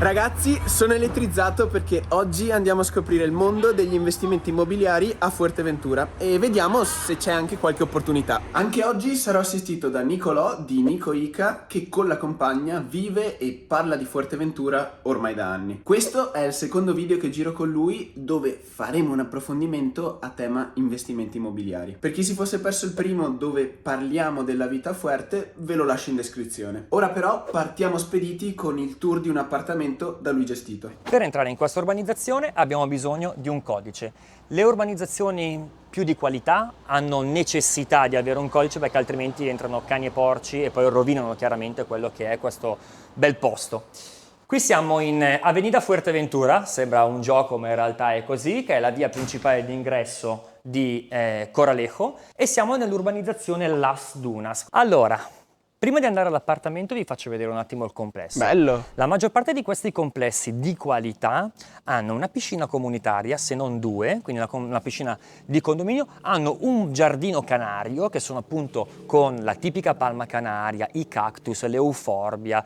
Ragazzi, sono elettrizzato perché oggi andiamo a scoprire il mondo degli investimenti immobiliari a Fuerteventura e vediamo se c'è anche qualche opportunità. Anche oggi sarò assistito da Nicolò di Nico Ica, che con la compagna vive e parla di Fuerteventura ormai da anni. Questo è il secondo video che giro con lui dove faremo un approfondimento a tema investimenti immobiliari. Per chi si fosse perso il primo dove parliamo della vita a Fuerte, ve lo lascio in descrizione. Ora però partiamo spediti con il tour di un appartamento da lui gestito. Per entrare in questa urbanizzazione abbiamo bisogno di un codice. Le urbanizzazioni più di qualità hanno necessità di avere un codice perché altrimenti entrano cani e porci e poi rovinano chiaramente quello che è questo bel posto. Qui siamo in Avenida Fuerteventura, sembra un gioco ma in realtà è così, che è la via principale d'ingresso di Coralejo, e siamo nell'urbanizzazione Las Dunas. Allora, prima di andare all'appartamento vi faccio vedere un attimo il complesso. Bello! La maggior parte di questi complessi di qualità hanno una piscina comunitaria, se non due, quindi una piscina di condominio, hanno un giardino canario che sono appunto con la tipica palma canaria, i cactus, l'euforbia,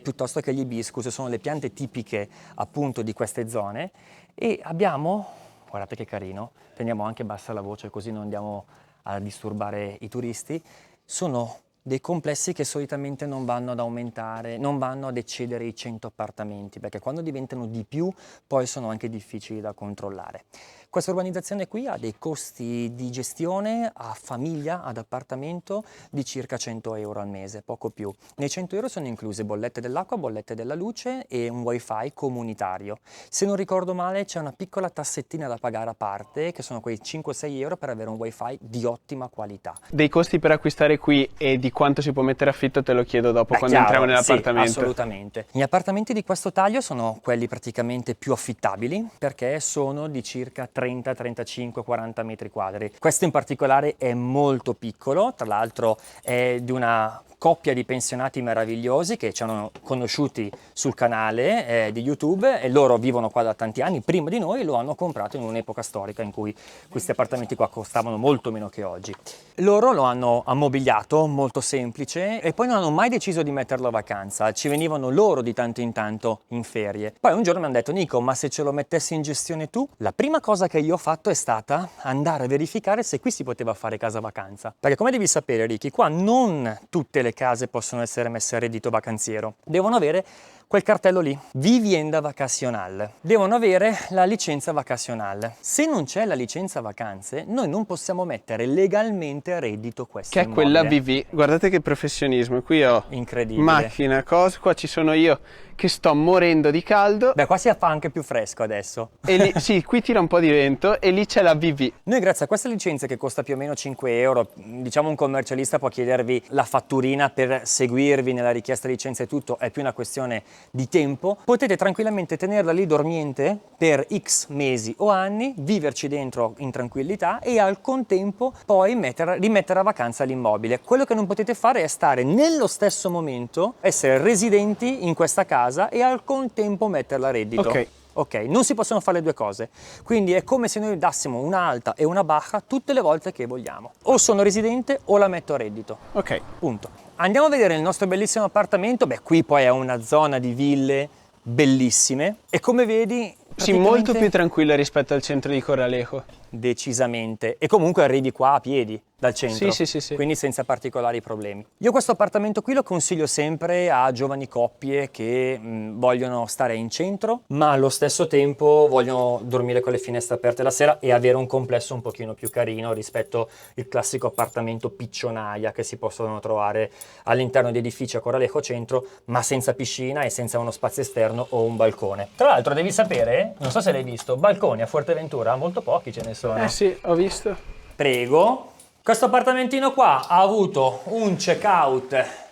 piuttosto che gli hibiscus, sono le piante tipiche appunto di queste zone. E abbiamo, guardate che carino, teniamo anche bassa la voce così non andiamo a disturbare i turisti, sono dei complessi che solitamente non vanno ad aumentare, non vanno ad eccedere i 100 appartamenti, perché quando diventano di più poi sono anche difficili da controllare. Questa urbanizzazione qui ha dei costi di gestione a famiglia, ad appartamento, di circa 100 euro al mese, poco più. Nei 100 euro sono incluse bollette dell'acqua, bollette della luce e un wifi comunitario. Se non ricordo male c'è una piccola tassettina da pagare a parte, che sono quei 5-6 euro per avere un wifi di ottima qualità. Dei costi per acquistare qui e di quanto si può mettere affitto te lo chiedo dopo, quando Chiaro, entriamo nell'appartamento. Sì, assolutamente. Gli appartamenti di questo taglio sono quelli praticamente più affittabili perché sono di circa 30, 35, 40 metri quadri. Questo in particolare è molto piccolo, tra l'altro è di una coppia di pensionati meravigliosi che ci hanno conosciuti sul canale di YouTube e loro vivono qua da tanti anni, prima di noi lo hanno comprato in un'epoca storica in cui questi appartamenti qua costavano molto meno che oggi. Loro lo hanno ammobiliato, molto semplice, e poi non hanno mai deciso di metterlo a vacanza, ci venivano loro di tanto in tanto in ferie. Poi un giorno mi hanno detto: Nico, ma se ce lo mettessi in gestione tu? La prima cosa che io ho fatto è stata andare a verificare se qui si poteva fare casa vacanza, perché come devi sapere, Ricky, qua non tutte le case possono essere messe a reddito vacanziero, devono avere quel cartello lì, Vivienda Vacacional, devono avere la licenza vacacional. Se non c'è la licenza vacanze, noi non possiamo mettere legalmente a reddito questo Che è immobile. quella BV, guardate che professionismo, qui ho Incredibile. macchina, cose, qua ci sono io che sto morendo di caldo. Beh, qua si fa anche più fresco adesso. E lì, sì, qui tira un po' di vento e lì c'è la BV. Noi grazie a questa licenza che costa più o meno 5 euro, diciamo un commercialista può chiedervi la fatturina per seguirvi nella richiesta di licenza e tutto, è più una questione di tempo, potete tranquillamente tenerla lì dormiente per X mesi o anni, viverci dentro in tranquillità e al contempo poi rimettere a vacanza l'immobile. Quello che non potete fare è stare nello stesso momento, essere residenti in questa casa e al contempo metterla a reddito. Ok, non si possono fare le due cose, quindi è come se noi dassimo una alta e una bassa tutte le volte che vogliamo. O sono residente o la metto a reddito. Ok. Punto. Andiamo a vedere il nostro bellissimo appartamento. Beh, qui poi è una zona di ville bellissime e come vedi... Sì, molto più tranquilla rispetto al centro di Coralejo. Decisamente. E comunque arrivi qua a piedi dal centro, sì. quindi senza particolari problemi. Io questo appartamento qui lo consiglio sempre a giovani coppie che vogliono stare in centro, ma allo stesso tempo vogliono dormire con le finestre aperte la sera e avere un complesso un pochino più carino rispetto al classico appartamento piccionaia che si possono trovare all'interno di edifici a Coralejo Centro, ma senza piscina e senza uno spazio esterno o un balcone. Tra l'altro devi sapere, non so se l'hai visto, balconi a Fuerteventura molto pochi ce ne sono. Sì, ho visto. Prego. Questo appartamentino qua ha avuto un check-out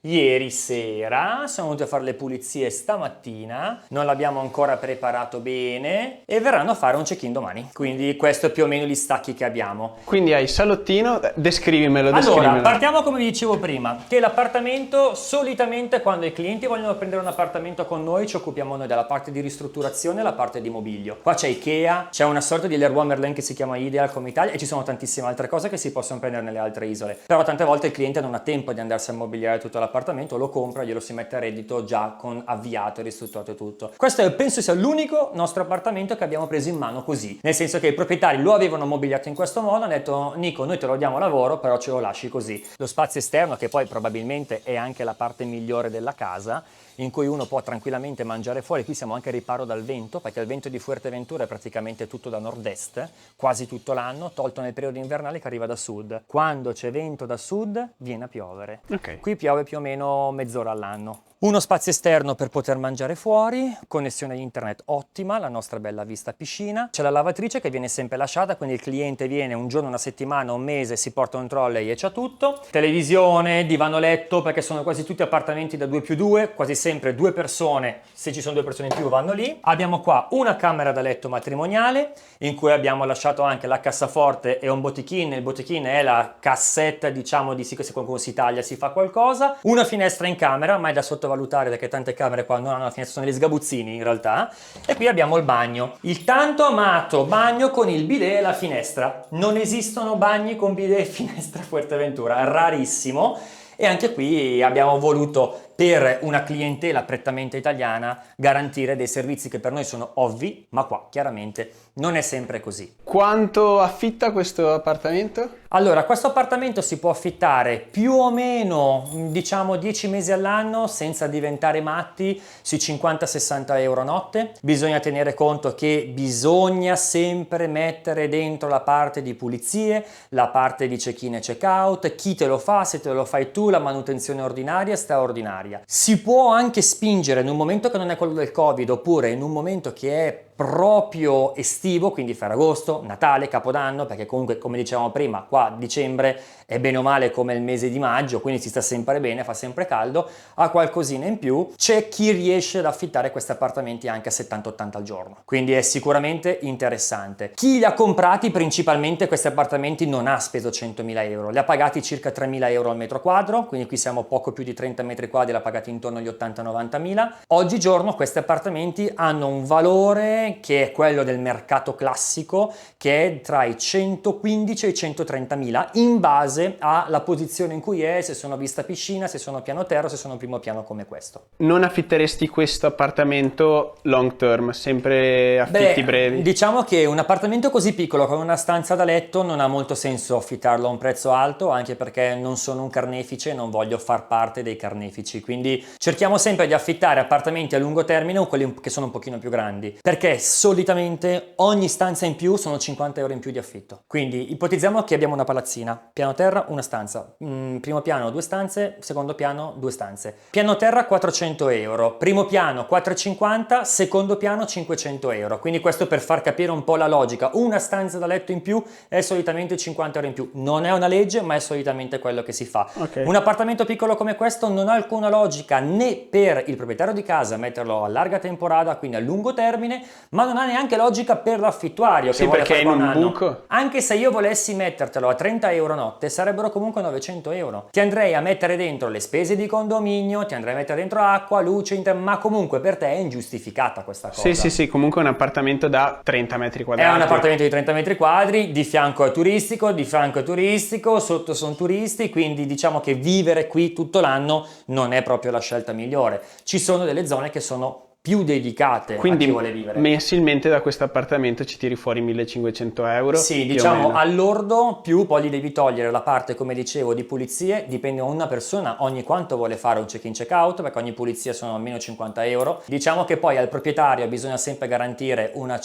ieri sera, siamo venuti a fare le pulizie stamattina, non l'abbiamo ancora preparato bene e verranno a fare un check-in domani. Quindi questo è più o meno gli stacchi che abbiamo. Quindi hai salottino, descrivimelo. Allora, partiamo come vi dicevo prima, che l'appartamento solitamente quando i clienti vogliono prendere un appartamento con noi ci occupiamo noi della parte di ristrutturazione e la parte di mobilio. Qua c'è Ikea, c'è una sorta di Leroy Merlin che si chiama Ideal come Italia e ci sono tantissime altre cose che si possono prendere nelle altre isole. Però tante volte il cliente non ha tempo di andarsi a mobiliare tutta la l'appartamento, lo compra, glielo si mette a reddito già con avviato, ristrutturato e tutto. Questo penso sia l'unico nostro appartamento che abbiamo preso in mano così, nel senso che i proprietari lo avevano mobiliato in questo modo, hanno detto Nico, noi te lo diamo a lavoro, però ce lo lasci così. Lo spazio esterno, che poi probabilmente è anche la parte migliore della casa, in cui uno può tranquillamente mangiare fuori. Qui siamo anche a riparo dal vento, perché il vento di Fuerteventura è praticamente tutto da nord-est, quasi tutto l'anno, tolto nel periodo invernale che arriva da sud. Quando c'è vento da sud viene a piovere. Ok. Qui piove più o meno mezz'ora all'anno. Uno spazio esterno per poter mangiare fuori, connessione internet ottima, la nostra bella vista piscina. C'è la lavatrice che viene sempre lasciata, quindi il cliente viene un giorno, una settimana, un mese, si porta un trolley e c'ha tutto. Televisione, divano letto, perché sono quasi tutti appartamenti da 2+2, quasi sempre 2 persone, se ci sono 2 persone in più vanno lì. Abbiamo qua una camera da letto matrimoniale, in cui abbiamo lasciato anche la cassaforte e un botichino. Il botichino è la cassetta, diciamo, di sì che se qualcuno si taglia si fa qualcosa. Una finestra in camera, ma è da sottovalutare perché tante camere qua non hanno la finestra, sono degli sgabuzzini in realtà. E qui abbiamo il bagno, il tanto amato bagno con il bidet e la finestra. Non esistono bagni con bidet e finestra a Fuerteventura, rarissimo. E anche qui abbiamo voluto, per una clientela prettamente italiana, garantire dei servizi che per noi sono ovvi, ma qua chiaramente non è sempre così. Quanto affitta questo appartamento? Allora, questo appartamento si può affittare più o meno, diciamo 10 mesi all'anno, senza diventare matti, sui 50-60 euro a notte. Bisogna tenere conto che bisogna sempre mettere dentro la parte di pulizie, la parte di check-in e check-out, chi te lo fa, se te lo fai tu, la manutenzione ordinaria, straordinaria. Si può anche spingere in un momento che non è quello del Covid, oppure in un momento che è proprio estivo, quindi Ferragosto, Natale, Capodanno, perché comunque, come dicevamo prima, qua dicembre è bene o male come il mese di maggio, quindi si sta sempre bene, fa sempre caldo, ha qualcosina in più. C'è chi riesce ad affittare questi appartamenti anche a 70-80 al giorno, quindi è sicuramente interessante. Chi li ha comprati, principalmente questi appartamenti, non ha speso 100.000 euro, li ha pagati circa 3.000 euro al metro quadro, quindi qui siamo poco più di 30 metri quadri, li ha pagati intorno agli 80-90.000. Oggigiorno questi appartamenti hanno un valore che è quello del mercato classico, che è tra i 115 e i 130.000 in base alla posizione in cui è, se sono vista piscina, se sono piano terra, se sono primo piano come questo. Non affitteresti questo appartamento long term, sempre affitti brevi? Diciamo che un appartamento così piccolo con una stanza da letto non ha molto senso affittarlo a un prezzo alto, anche perché non sono un carnefice e non voglio far parte dei carnefici, quindi cerchiamo sempre di affittare appartamenti a lungo termine o quelli che sono un pochino più grandi, perché solitamente ogni stanza in più sono 50 euro in più di affitto. Quindi ipotizziamo che abbiamo una palazzina, piano terra una stanza, primo piano 2 stanze, secondo piano 2 stanze, piano terra 400 euro, primo piano 450, secondo piano 500 euro. Quindi questo per far capire un po' la logica: una stanza da letto in più è solitamente 50 euro in più, non è una legge ma è solitamente quello che si fa. Okay. Un appartamento piccolo come questo non ha alcuna logica né per il proprietario di casa metterlo a larga temporada, quindi a lungo termine, ma non ha neanche logica per l'affittuario. Sì, perché è in un buco. Anche se io volessi mettertelo a 30 euro notte, sarebbero comunque 900 euro. Ti andrei a mettere dentro le spese di condominio, ti andrei a mettere dentro acqua, luce, ma comunque per te è ingiustificata questa cosa. Sì, comunque è un appartamento da 30 metri quadrati. È un appartamento di 30 metri quadri, di fianco è turistico, sotto sono turisti, quindi diciamo che vivere qui tutto l'anno non è proprio la scelta migliore. Ci sono delle zone che sono più dedicate a chi vuole vivere. Mensilmente da questo appartamento ci tiri fuori 1.500 euro. Sì, diciamo all'ordo, più poi gli devi togliere la parte, come dicevo, di pulizie. Dipende da una persona ogni quanto vuole fare un check-in check-out, perché ogni pulizia sono almeno 50 euro. Diciamo che poi al proprietario bisogna sempre garantire un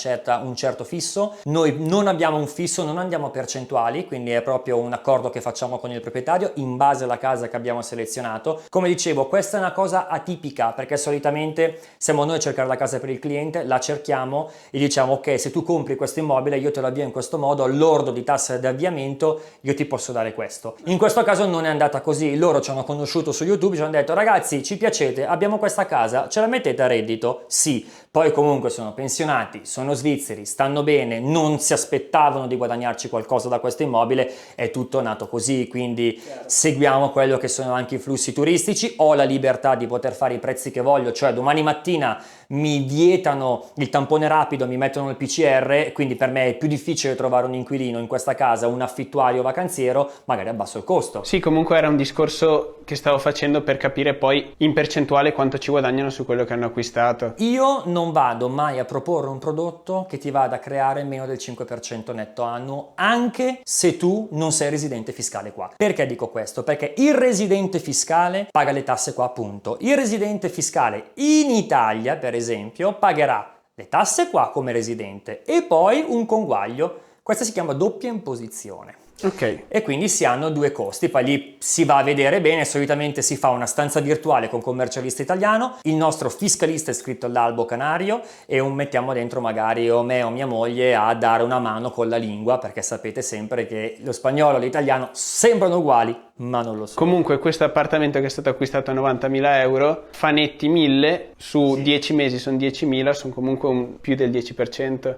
certo fisso. Noi non abbiamo un fisso, non andiamo a percentuali, quindi è proprio un accordo che facciamo con il proprietario in base alla casa che abbiamo selezionato. Come dicevo, questa è una cosa atipica, perché solitamente siamo noi a cercare la casa per il cliente, la cerchiamo e diciamo: ok, se tu compri questo immobile io te lo avvio in questo modo, all'ordo di tassa di avviamento io ti posso dare questo. In questo caso non è andata così, loro ci hanno conosciuto su YouTube, ci hanno detto: ragazzi, ci piacete, abbiamo questa casa, ce la mettete a reddito? Sì. Poi comunque sono pensionati, sono svizzeri, stanno bene, non si aspettavano di guadagnarci qualcosa da questo immobile, è tutto nato così, quindi seguiamo quello che sono anche i flussi turistici, ho la libertà di poter fare i prezzi che voglio, cioè domani mattina mi vietano il tampone rapido, mi mettono il PCR, quindi per me è più difficile trovare un inquilino in questa casa, un affittuario vacanziero, magari abbasso il costo. Sì, comunque era un discorso che stavo facendo per capire poi in percentuale quanto ci guadagnano su quello che hanno acquistato. Io non vado mai a proporre un prodotto che ti vada a creare meno del 5% netto annuo, anche se tu non sei residente fiscale qua. Perché dico questo? Perché il residente fiscale paga le tasse qua, appunto. Il residente fiscale in Italia, per esempio, pagherà le tasse qua come residente e poi un conguaglio. Questa si chiama doppia imposizione. Ok. E quindi si hanno due costi, poi lì si va a vedere bene, solitamente si fa una stanza virtuale con commercialista italiano, il nostro fiscalista è iscritto all'albo canario e mettiamo dentro magari o me o mia moglie a dare una mano con la lingua, perché sapete sempre che lo spagnolo e l'italiano sembrano uguali, ma non lo sono. Comunque questo appartamento che è stato acquistato a 90.000 euro fa netti 1.000, su 10 mesi sono 10.000, sono comunque più del 10%.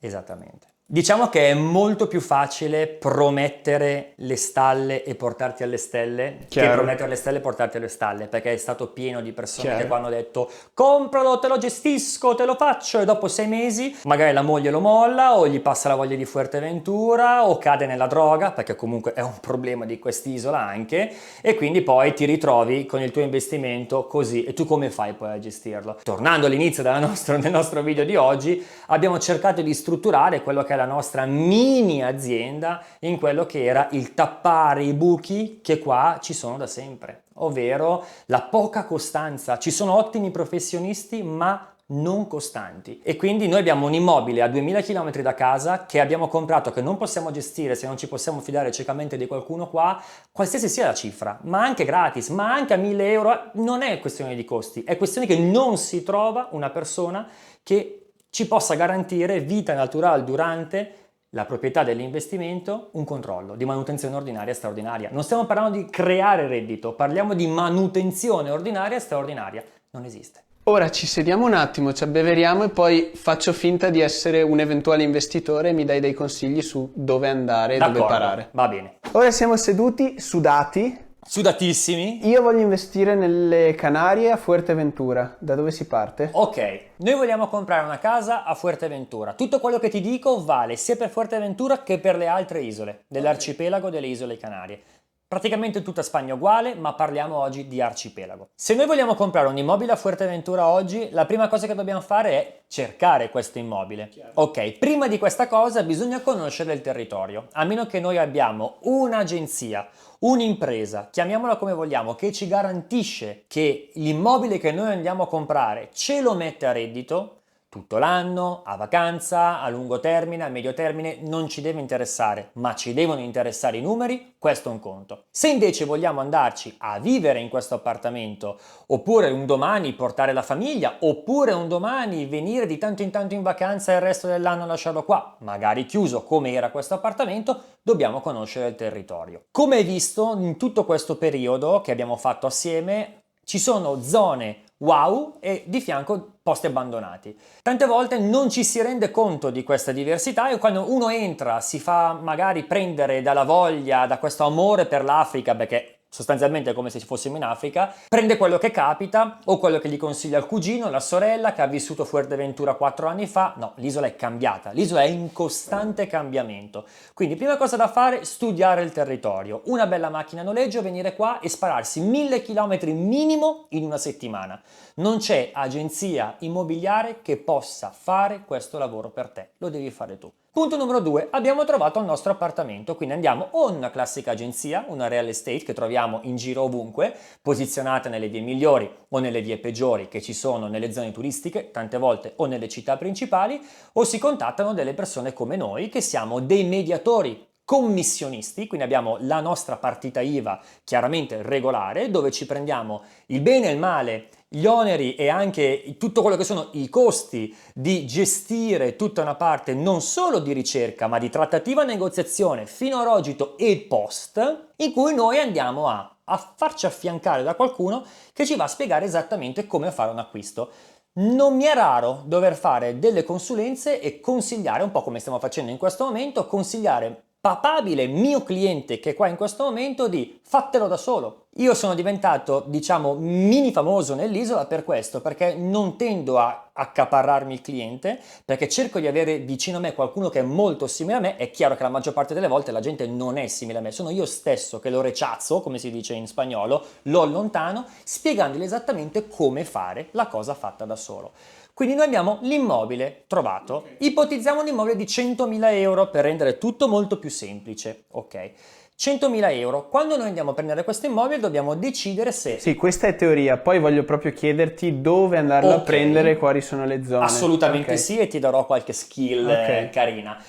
Esattamente. Diciamo che è molto più facile promettere le stalle e portarti alle stelle che promettere le stelle e portarti alle stalle, perché è stato pieno di persone che qua hanno detto compralo, te lo gestisco, te lo faccio, e dopo 6 mesi magari la moglie lo molla o gli passa la voglia di Fuerteventura o cade nella droga, perché comunque è un problema di quest'isola anche, e quindi poi ti ritrovi con il tuo investimento così, e tu come fai poi a gestirlo? Tornando all'inizio del nostro video di oggi, abbiamo cercato di strutturare quello che è la nostra mini azienda in quello che era il tappare i buchi che qua ci sono da sempre, ovvero la poca costanza. Ci sono ottimi professionisti ma non costanti, e quindi noi abbiamo un immobile a 2000 km da casa che abbiamo comprato, che non possiamo gestire se non ci possiamo fidare ciecamente di qualcuno qua, qualsiasi sia la cifra, ma anche gratis, ma anche a 1000 euro. Non è questione di costi, è questione che non si trova una persona che ci possa garantire vita naturale durante la proprietà dell'investimento, un controllo di manutenzione ordinaria e straordinaria. Non stiamo parlando di creare reddito, parliamo di manutenzione ordinaria e straordinaria. Non esiste. Ora ci sediamo un attimo, ci abbeveriamo e poi faccio finta di essere un eventuale investitore e mi dai dei consigli su dove andare e dove parare. Va bene. Ora siamo seduti, sudati. Sudatissimi? Io voglio investire nelle Canarie a Fuerteventura. Da dove si parte? Ok, noi vogliamo comprare una casa a Fuerteventura. Tutto quello che ti dico vale sia per Fuerteventura che per le altre isole dell'arcipelago delle isole Canarie. Praticamente tutta Spagna uguale, ma parliamo oggi di arcipelago. Se noi vogliamo comprare un immobile a Fuerteventura oggi, la prima cosa che dobbiamo fare è cercare questo immobile. Ok, prima di questa cosa bisogna conoscere il territorio. A meno che noi abbiamo un'agenzia, un'impresa, chiamiamola come vogliamo, che ci garantisce che l'immobile che noi andiamo a comprare ce lo mette a reddito, tutto l'anno, a vacanza, a lungo termine, a medio termine, non ci deve interessare, ma ci devono interessare i numeri, questo è un conto. Se invece vogliamo andarci a vivere in questo appartamento, oppure un domani portare la famiglia, oppure un domani venire di tanto in tanto in vacanza e il resto dell'anno lasciarlo qua, magari chiuso come era questo appartamento, dobbiamo conoscere il territorio. Come hai visto, in tutto questo periodo che abbiamo fatto assieme, ci sono zone wow e di fianco posti abbandonati. Tante volte non ci si rende conto di questa diversità e quando uno entra si fa magari prendere dalla voglia, da questo amore per l'Africa, perché sostanzialmente è come se fossimo in Africa, prende quello che capita o quello che gli consiglia il cugino, la sorella che ha vissuto a Fuerteventura 4 anni fa. No, l'isola è cambiata, l'isola è in costante cambiamento. Quindi prima cosa da fare, studiare il territorio. Una bella macchina a noleggio, venire qua e spararsi 1000 km minimo in una settimana. Non c'è agenzia immobiliare che possa fare questo lavoro per te, lo devi fare tu. Punto numero 2, abbiamo trovato il nostro appartamento, quindi andiamo o in una classica agenzia, una real estate che troviamo in giro ovunque, posizionata nelle vie migliori o nelle vie peggiori che ci sono nelle zone turistiche, tante volte o nelle città principali, o si contattano delle persone come noi che siamo dei mediatori commissionisti, quindi abbiamo la nostra partita IVA chiaramente regolare, dove ci prendiamo il bene e il male, gli oneri e anche tutto quello che sono i costi di gestire tutta una parte non solo di ricerca ma di trattativa, negoziazione fino a rogito e post, in cui noi andiamo a farci affiancare da qualcuno che ci va a spiegare esattamente come fare un acquisto. Non mi è raro dover fare delle consulenze e consigliare, un po' come stiamo facendo in questo momento, consigliare papabile mio cliente che è qua in questo momento di fatelo da solo. Io sono diventato, diciamo, mini famoso nell'isola per questo, perché non tendo a accaparrarmi il cliente, perché cerco di avere vicino a me qualcuno che è molto simile a me. È chiaro che la maggior parte delle volte la gente non è simile a me, sono io stesso che lo rechazzo, come si dice in spagnolo, lo allontano, spiegandogli esattamente come fare la cosa fatta da solo. Quindi noi abbiamo l'immobile trovato, ipotizziamo un immobile di 100.000 euro per rendere tutto molto più semplice, ok? 100.000 euro, quando noi andiamo a prendere questo immobile dobbiamo decidere se... Sì, questa è teoria, poi voglio proprio chiederti dove andarlo a prendere, quali sono le zone. Assolutamente sì, e ti darò qualche skill carina.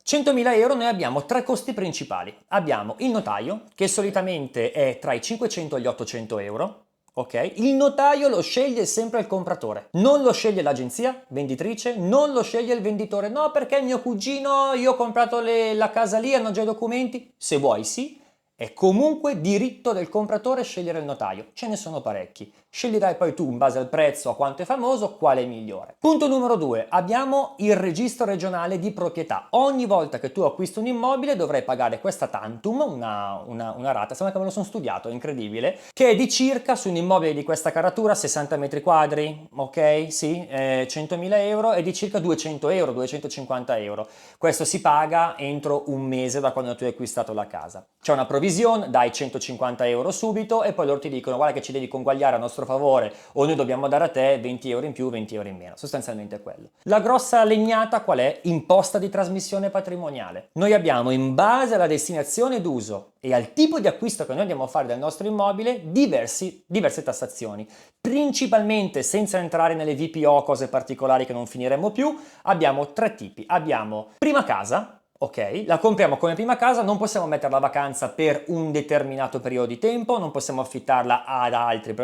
100.000 euro noi abbiamo tre costi principali. Abbiamo il notaio, che solitamente è tra i 500 e gli 800 euro. Ok? Il notaio lo sceglie sempre il compratore, non lo sceglie l'agenzia venditrice, non lo sceglie il venditore. No, perché mio cugino, io ho comprato la casa lì, hanno già i documenti. Se vuoi sì, è comunque diritto del compratore scegliere il notaio. Ce ne sono parecchi. Sceglierai poi tu, in base al prezzo, a quanto è famoso, quale è migliore. Punto numero 2. Abbiamo il registro regionale di proprietà. Ogni volta che tu acquisti un immobile dovrai pagare questa tantum, una rata, sembra che me lo sono studiato, è incredibile, che è di circa, su un immobile di questa caratura, 60 metri quadri, ok? Sì, 100.000 euro, è di circa 200 euro, 250 euro. Questo si paga entro un mese da quando tu hai acquistato la casa. C'è una provvision, dai 150 euro subito e poi loro ti dicono guarda che ci devi conguagliare a nostro favore o noi dobbiamo dare a te 20 euro in più, 20 euro in meno. Sostanzialmente è quello. La grossa legnata qual è? Imposta di trasmissione patrimoniale. Noi abbiamo, in base alla destinazione d'uso e al tipo di acquisto che noi andiamo a fare del nostro immobile, diverse tassazioni. Principalmente, senza entrare nelle VPO, cose particolari che non finiremo più, abbiamo tre tipi. Abbiamo prima casa. Ok, la compriamo come prima casa, non possiamo metterla a vacanza per un determinato periodo di tempo, non possiamo affittarla ad altri,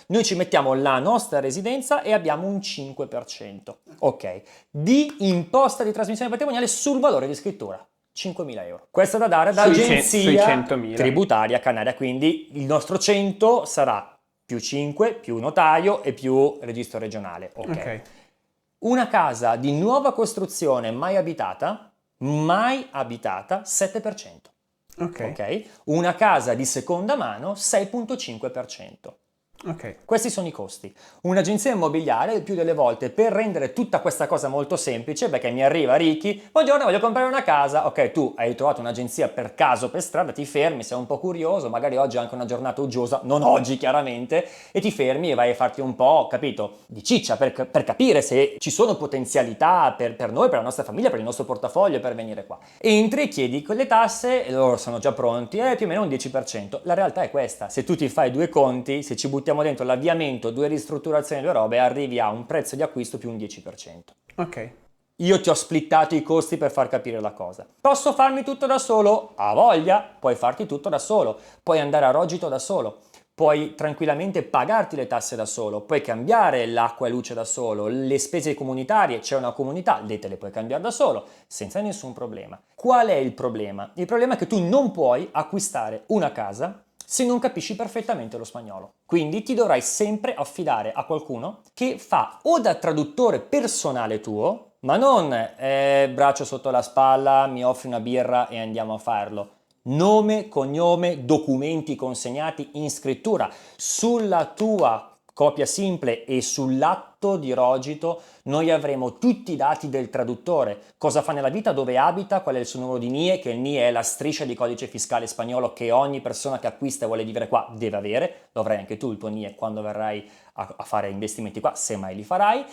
noi ci mettiamo la nostra residenza e abbiamo un 5%, ok, di imposta di trasmissione patrimoniale sul valore di scrittura. 5.000 euro. Questo è da dare dall'agenzia tributaria canaria, quindi il nostro 100 sarà più 5, più notaio e più registro regionale. Ok. Una casa di nuova costruzione mai abitata, 7%. Ok. Una casa di seconda mano 6,5%. Questi sono i costi. Un'agenzia immobiliare il più delle volte, per rendere tutta questa cosa molto semplice, perché mi arriva Ricky, buongiorno, voglio comprare una casa. Ok, tu hai trovato un'agenzia per caso per strada, ti fermi, sei un po' curioso, magari oggi è anche una giornata uggiosa, non oggi chiaramente, e ti fermi e vai a farti un po', capito, di ciccia per capire se ci sono potenzialità per noi, per la nostra famiglia, per il nostro portafoglio, per venire qua. Entri e chiedi quelle tasse e loro sono già pronti, più o meno un 10%. La realtà è questa, se tu ti fai due conti, se ci buttiamo dentro l'avviamento, due ristrutturazioni, due robe, arrivi a un prezzo di acquisto più un 10%. Ok. Io ti ho splittato i costi per far capire la cosa. Posso farmi tutto da solo? A voglia, puoi farti tutto da solo, puoi andare a rogito da solo, puoi tranquillamente pagarti le tasse da solo, puoi cambiare l'acqua e luce da solo, le spese comunitarie, c'è una comunità, te le puoi cambiare da solo, senza nessun problema. Qual è il problema? Il problema è che tu non puoi acquistare una casa se non capisci perfettamente lo spagnolo. Quindi ti dovrai sempre affidare a qualcuno che fa o da traduttore personale tuo, ma non braccio sotto la spalla, mi offri una birra e andiamo a farlo. Nome, cognome, documenti consegnati in scrittura sulla tua copia simple e sull'atto di rogito noi avremo tutti i dati del traduttore, cosa fa nella vita, dove abita, qual è il suo numero di NIE, che il NIE è la striscia di codice fiscale spagnolo che ogni persona che acquista e vuole vivere qua deve avere, lo avrai anche tu il tuo NIE quando verrai a fare investimenti qua, se mai li farai.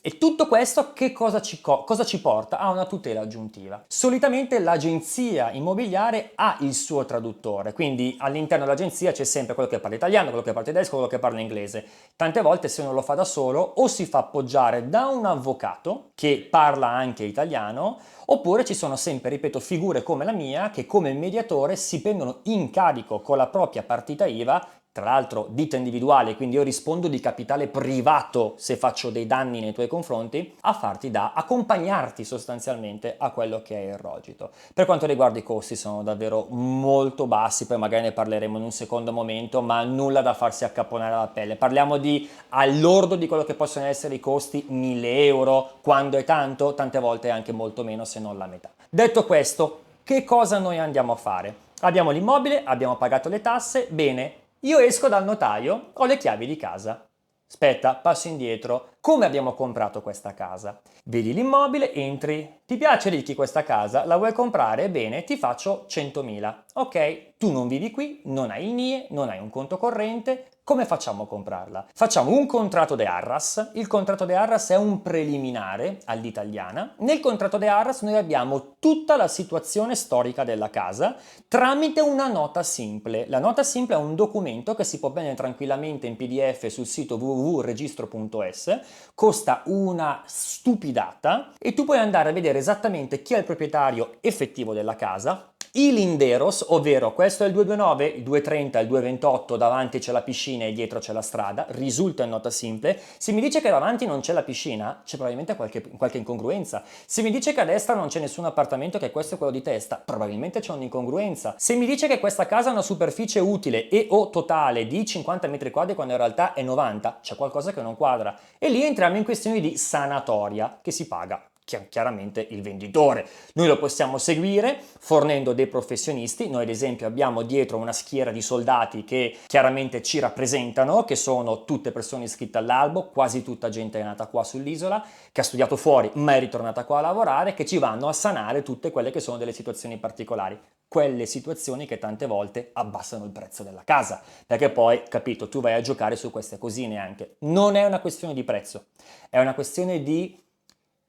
E tutto questo che cosa ci porta? A una tutela aggiuntiva. Solitamente l'agenzia immobiliare ha il suo traduttore, quindi all'interno dell'agenzia c'è sempre quello che parla italiano, quello che parla tedesco, quello che parla inglese. Tante volte se uno lo fa da solo o si fa appoggiare da un avvocato che parla anche italiano, oppure ci sono sempre, ripeto, figure come la mia che come mediatore si prendono in carico con la propria partita IVA tra l'altro ditta individuale, quindi io rispondo di capitale privato se faccio dei danni nei tuoi confronti, a farti da accompagnarti sostanzialmente a quello che è il rogito. Per quanto riguarda i costi sono davvero molto bassi, poi magari ne parleremo in un secondo momento, ma nulla da farsi accapponare alla pelle. Parliamo di al lordo di quello che possono essere i costi 1000 euro, quando è tanto, tante volte è anche molto meno se non la metà. Detto questo, che cosa noi andiamo a fare? Abbiamo l'immobile, abbiamo pagato le tasse, bene. Io esco dal notaio, ho le chiavi di casa. Aspetta, passo indietro. Come abbiamo comprato questa casa? Vedi l'immobile, entri. Ti piace Ricky questa casa? La vuoi comprare? Bene, ti faccio 100.000. Ok, tu non vivi qui, non hai il NIE, non hai un conto corrente. Come facciamo a comprarla? Facciamo un contratto de arras. Il contratto de arras è un preliminare all'italiana. Nel contratto de arras noi abbiamo tutta la situazione storica della casa tramite una nota simple. La nota simple è un documento che si può prendere tranquillamente in PDF sul sito www.registro.es, costa una stupidata e tu puoi andare a vedere esattamente chi è il proprietario effettivo della casa, i linderos, ovvero questo è il 229, il 230, il 228, davanti c'è la piscina e dietro c'è la strada, risulta in nota simple. Se mi dice che davanti non c'è la piscina, c'è probabilmente qualche incongruenza. Se mi dice che a destra non c'è nessun appartamento, che questo è quello di testa, probabilmente c'è un'incongruenza. Se mi dice che questa casa ha una superficie utile e o totale di 50 metri quadri quando in realtà è 90, c'è qualcosa che non quadra. E lì entriamo in questioni di sanatoria che si paga chiaramente il venditore. Noi lo possiamo seguire fornendo dei professionisti. Noi ad esempio abbiamo dietro una schiera di soldati che chiaramente ci rappresentano, che sono tutte persone iscritte all'albo, quasi tutta gente che è nata qua sull'isola, che ha studiato fuori ma è ritornata qua a lavorare, che ci vanno a sanare tutte quelle che sono delle situazioni particolari, quelle situazioni che tante volte abbassano il prezzo della casa, perché poi, capito, tu vai a giocare su queste cosine anche. Non è una questione di prezzo, è una questione di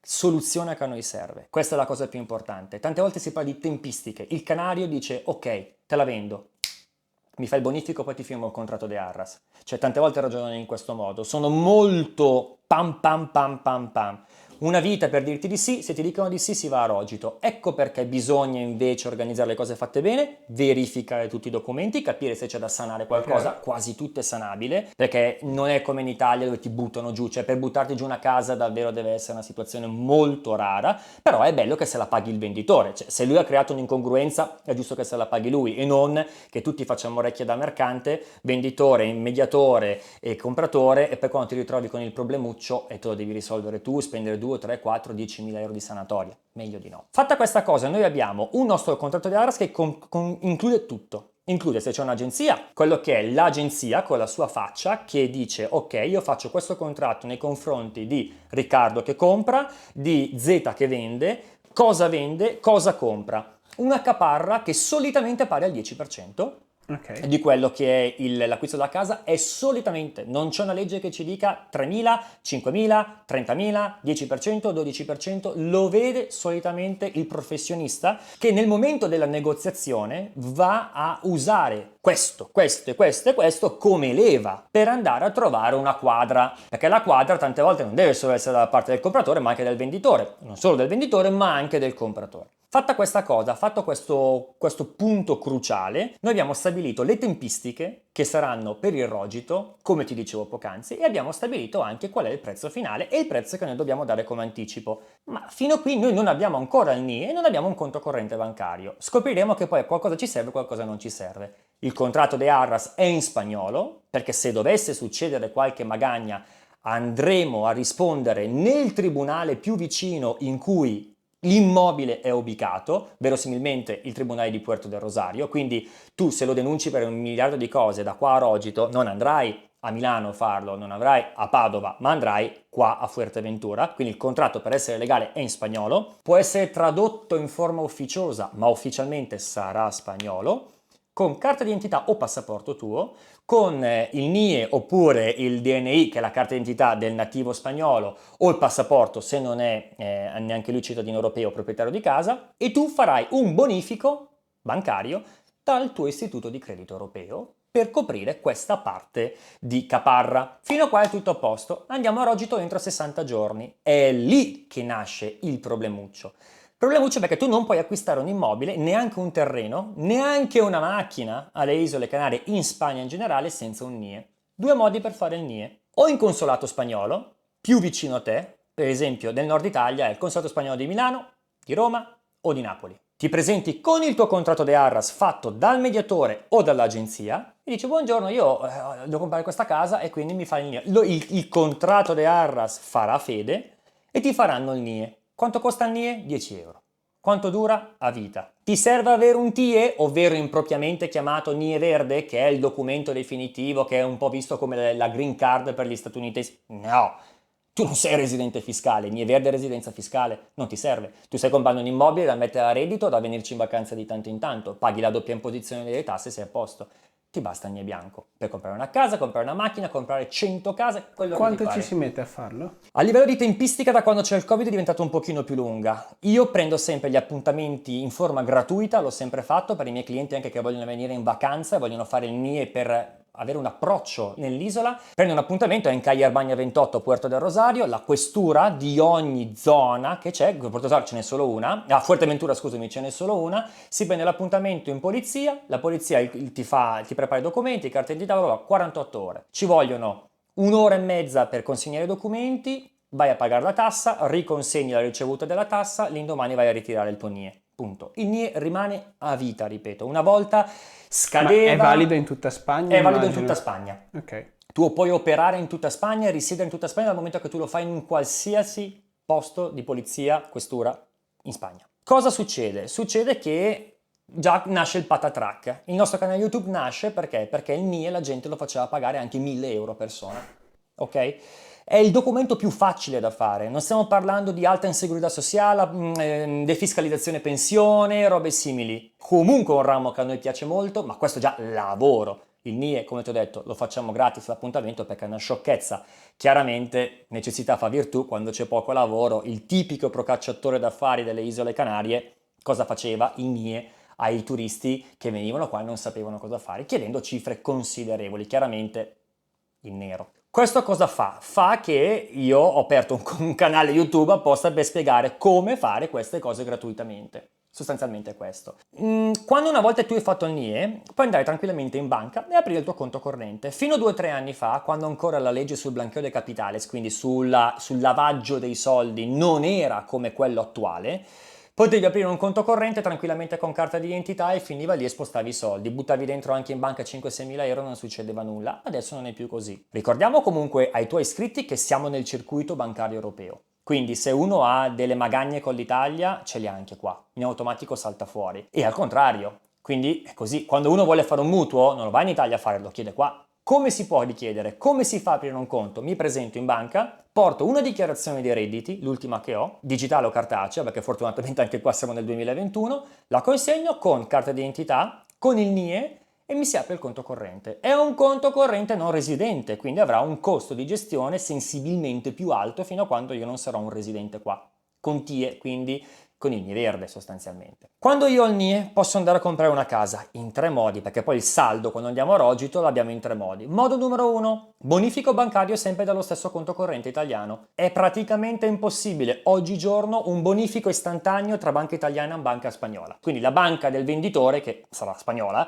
soluzione che a noi serve. Questa è la cosa più importante. Tante volte si parla di tempistiche. Il canario dice ok, te la vendo, mi fai il bonifico, poi ti firmo il contratto di arras. Cioè tante volte ragionano in questo modo. Sono molto pam pam pam pam pam. Una vita per dirti di sì, se ti dicono di sì si va a rogito. Ecco perché bisogna invece organizzare le cose fatte bene, verificare tutti i documenti, capire se c'è da sanare qualcosa, quasi tutto è sanabile, perché non è come in Italia dove ti buttano giù, cioè per buttarti giù una casa davvero deve essere una situazione molto rara, però è bello che se la paghi il venditore, cioè se lui ha creato un'incongruenza è giusto che se la paghi lui e non che tutti facciamo orecchie da mercante, venditore, mediatore e compratore e poi quando ti ritrovi con il problemuccio e te lo devi risolvere tu, spendere 2, 3, 4, 10.000 euro di sanatoria. Meglio di no. Fatta questa cosa, noi abbiamo un nostro contratto di arras che include tutto. Include se c'è un'agenzia, quello che è l'agenzia con la sua faccia che dice ok, io faccio questo contratto nei confronti di Riccardo che compra, di Z che vende, cosa compra. Una caparra che solitamente è pari al 10%. Ok. Di quello che è l'acquisto della casa è solitamente, non c'è una legge che ci dica 3.000, 5.000, 30.000, 10%, 12%, lo vede solitamente il professionista che nel momento della negoziazione va a usare questo e questo come leva per andare a trovare una quadra, perché la quadra tante volte non deve solo essere dalla parte del compratore ma anche del venditore, non solo del venditore ma anche del compratore. Fatta questa cosa, fatto questo punto cruciale, noi abbiamo stabilito le tempistiche che saranno per il rogito, come ti dicevo poc'anzi, e abbiamo stabilito anche qual è il prezzo finale e il prezzo che noi dobbiamo dare come anticipo. Ma fino a qui noi non abbiamo ancora il NIE e non abbiamo un conto corrente bancario. Scopriremo che poi qualcosa ci serve e qualcosa non ci serve. Il contratto de arras è in spagnolo, perché se dovesse succedere qualche magagna andremo a rispondere nel tribunale più vicino in cui l'immobile è ubicato, verosimilmente il Tribunale di Puerto del Rosario, quindi tu se lo denunci per 1 miliardo di cose da qua a Rogito non andrai a Milano a farlo, non andrai a Padova, ma andrai qua a Fuerteventura, quindi il contratto per essere legale è in spagnolo, può essere tradotto in forma ufficiosa, ma ufficialmente sarà spagnolo, con carta d'identità o passaporto tuo, con il NIE oppure il DNI, che è la carta d'identità del nativo spagnolo, o il passaporto se non è neanche lui cittadino europeo o proprietario di casa, e tu farai un bonifico bancario dal tuo istituto di credito europeo per coprire questa parte di caparra. Fino a qua è tutto a posto. Andiamo a rogito entro 60 giorni. È lì che nasce il problemuccio. Il Problemuccio perché tu non puoi acquistare un immobile, neanche un terreno, neanche una macchina alle Isole Canarie, in Spagna in generale, senza un NIE. Due modi per fare il NIE. O in consolato spagnolo, più vicino a te, per esempio del nord Italia è il consolato spagnolo di Milano, di Roma o di Napoli. Ti presenti con il tuo contratto de arras fatto dal mediatore o dall'agenzia e dici buongiorno, io devo comprare questa casa e quindi mi fai il NIE. Il contratto de arras farà fede e ti faranno il NIE. Quanto costa il NIE? 10 euro. Quanto dura? A vita. Ti serve avere un TIE, ovvero impropriamente chiamato NIE verde, che è il documento definitivo, che è un po' visto come la green card per gli statunitensi? No! Tu non sei residente fiscale, NIE verde è residenza fiscale, non ti serve. Tu stai comprando un immobile da mettere a reddito, da venirci in vacanza di tanto in tanto, paghi la doppia imposizione delle tasse e sei a posto. Ti basta il NIE bianco per comprare una casa, comprare una macchina, comprare 100 case, quello Quanto che ti pare. ci si mette a farlo? A livello di tempistica, da quando c'è il Covid è diventata un pochino più lunga. Io prendo sempre gli appuntamenti in forma gratuita, l'ho sempre fatto per i miei clienti anche che vogliono venire in vacanza e vogliono fare il NIE per avere un approccio nell'isola. Prendo un appuntamento in Calle Arbagna 28, Puerto del Rosario, la questura di ogni zona che c'è, a Puerto Rosario ce n'è solo una, a Fuerteventura scusami ce n'è solo una, si prende l'appuntamento in polizia, la polizia ti prepara i documenti, carte d'identità, 48 ore. Ci vogliono un'ora e mezza per consegnare i documenti, vai a pagare la tassa, riconsegni la ricevuta della tassa, l'indomani vai a ritirare il tuo NIE. Punto. Il NIE rimane a vita, ripeto. Una volta scadeva... Ma è valido in tutta Spagna? È valido in immagino. tutta Spagna. Ok. Tu puoi operare in tutta Spagna, risiedere in tutta Spagna dal momento che tu lo fai in qualsiasi posto di polizia, questura in Spagna. Cosa succede? Succede che già nasce il patatrack. Il nostro canale YouTube nasce perché? Perché il NIE la gente lo faceva pagare anche 1.000 euro a persona. Ok? È il documento più facile da fare, non stiamo parlando di alta insegurità sociale, defiscalizzazione pensione, robe simili. Comunque un ramo che a noi piace molto, ma questo è già lavoro. Il NIE, come ti ho detto, lo facciamo gratis l'appuntamento perché è una sciocchezza. Chiaramente necessità fa virtù, quando c'è poco lavoro, il tipico procacciatore d'affari delle Isole Canarie cosa faceva? Il NIE ai turisti che venivano qua e non sapevano cosa fare, chiedendo cifre considerevoli, chiaramente in nero. Questo cosa fa? Fa che io ho aperto un canale YouTube apposta per spiegare come fare queste cose gratuitamente. Sostanzialmente è questo. Quando una volta tu hai fatto il NIE, puoi andare tranquillamente in banca e aprire il tuo conto corrente. Fino a 2 o 3 anni fa, quando ancora la legge sul blanqueo de capitales, quindi sul lavaggio dei soldi, non era come quello attuale, potevi aprire un conto corrente tranquillamente con carta d'identità e finiva lì e spostavi i soldi. Buttavi dentro anche in banca 5-6 mila euro, non succedeva nulla. Adesso non è più così. Ricordiamo comunque ai tuoi iscritti che siamo nel circuito bancario europeo. Quindi se uno ha delle magagne con l'Italia, ce li ha anche qua. In automatico salta fuori. E al contrario. Quindi è così. Quando uno vuole fare un mutuo, non lo va in Italia a fare, lo chiede qua. Come si può richiedere? Come si fa a aprire un conto? Mi presento in banca, porto una dichiarazione dei redditi, l'ultima che ho, digitale o cartacea, perché fortunatamente anche qua siamo nel 2021, la consegno con carta d'identità, con il NIE e mi si apre il conto corrente. È un conto corrente non residente, quindi avrà un costo di gestione sensibilmente più alto fino a quando io non sarò un residente qua. Con TIE, quindi con il NIE verde sostanzialmente. Quando io ho il NIE posso andare a comprare una casa in 3 modi, perché poi il saldo quando andiamo a Rogito l'abbiamo in 3 modi. Modo numero 1, bonifico bancario sempre dallo stesso conto corrente italiano. È praticamente impossibile oggigiorno un bonifico istantaneo tra banca italiana e banca spagnola. Quindi la banca del venditore, che sarà spagnola,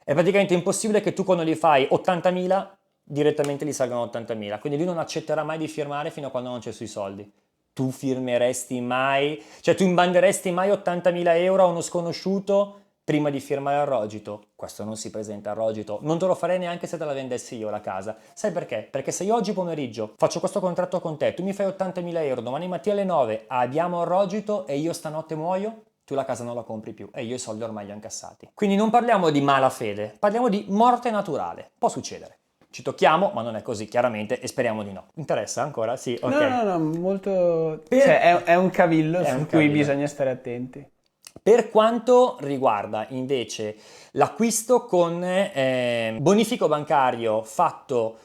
è praticamente impossibile che tu quando gli fai 80.000 direttamente gli salgano 80.000, quindi lui non accetterà mai di firmare fino a quando non c'è sui soldi. Tu firmeresti mai, cioè tu imbanderesti mai 80.000 euro a uno sconosciuto prima di firmare al Rogito? Questo non si presenta al Rogito, non te lo farei neanche se te la vendessi io la casa. Sai perché? Perché se io oggi pomeriggio faccio questo contratto con te, tu mi fai 80.000 euro, domani mattina alle 9 abbiamo il Rogito e io stanotte muoio, tu la casa non la compri più e io i soldi ormai li ho incassati. Quindi non parliamo di malafede, parliamo di morte naturale. Può succedere. Ci tocchiamo, ma non è così, chiaramente, e speriamo di no. Interessa ancora? Sì, ok. No, molto... Cioè, è un cavillo su cui cavillo. bisogna stare attenti. Per quanto riguarda invece l'acquisto con bonifico bancario fatto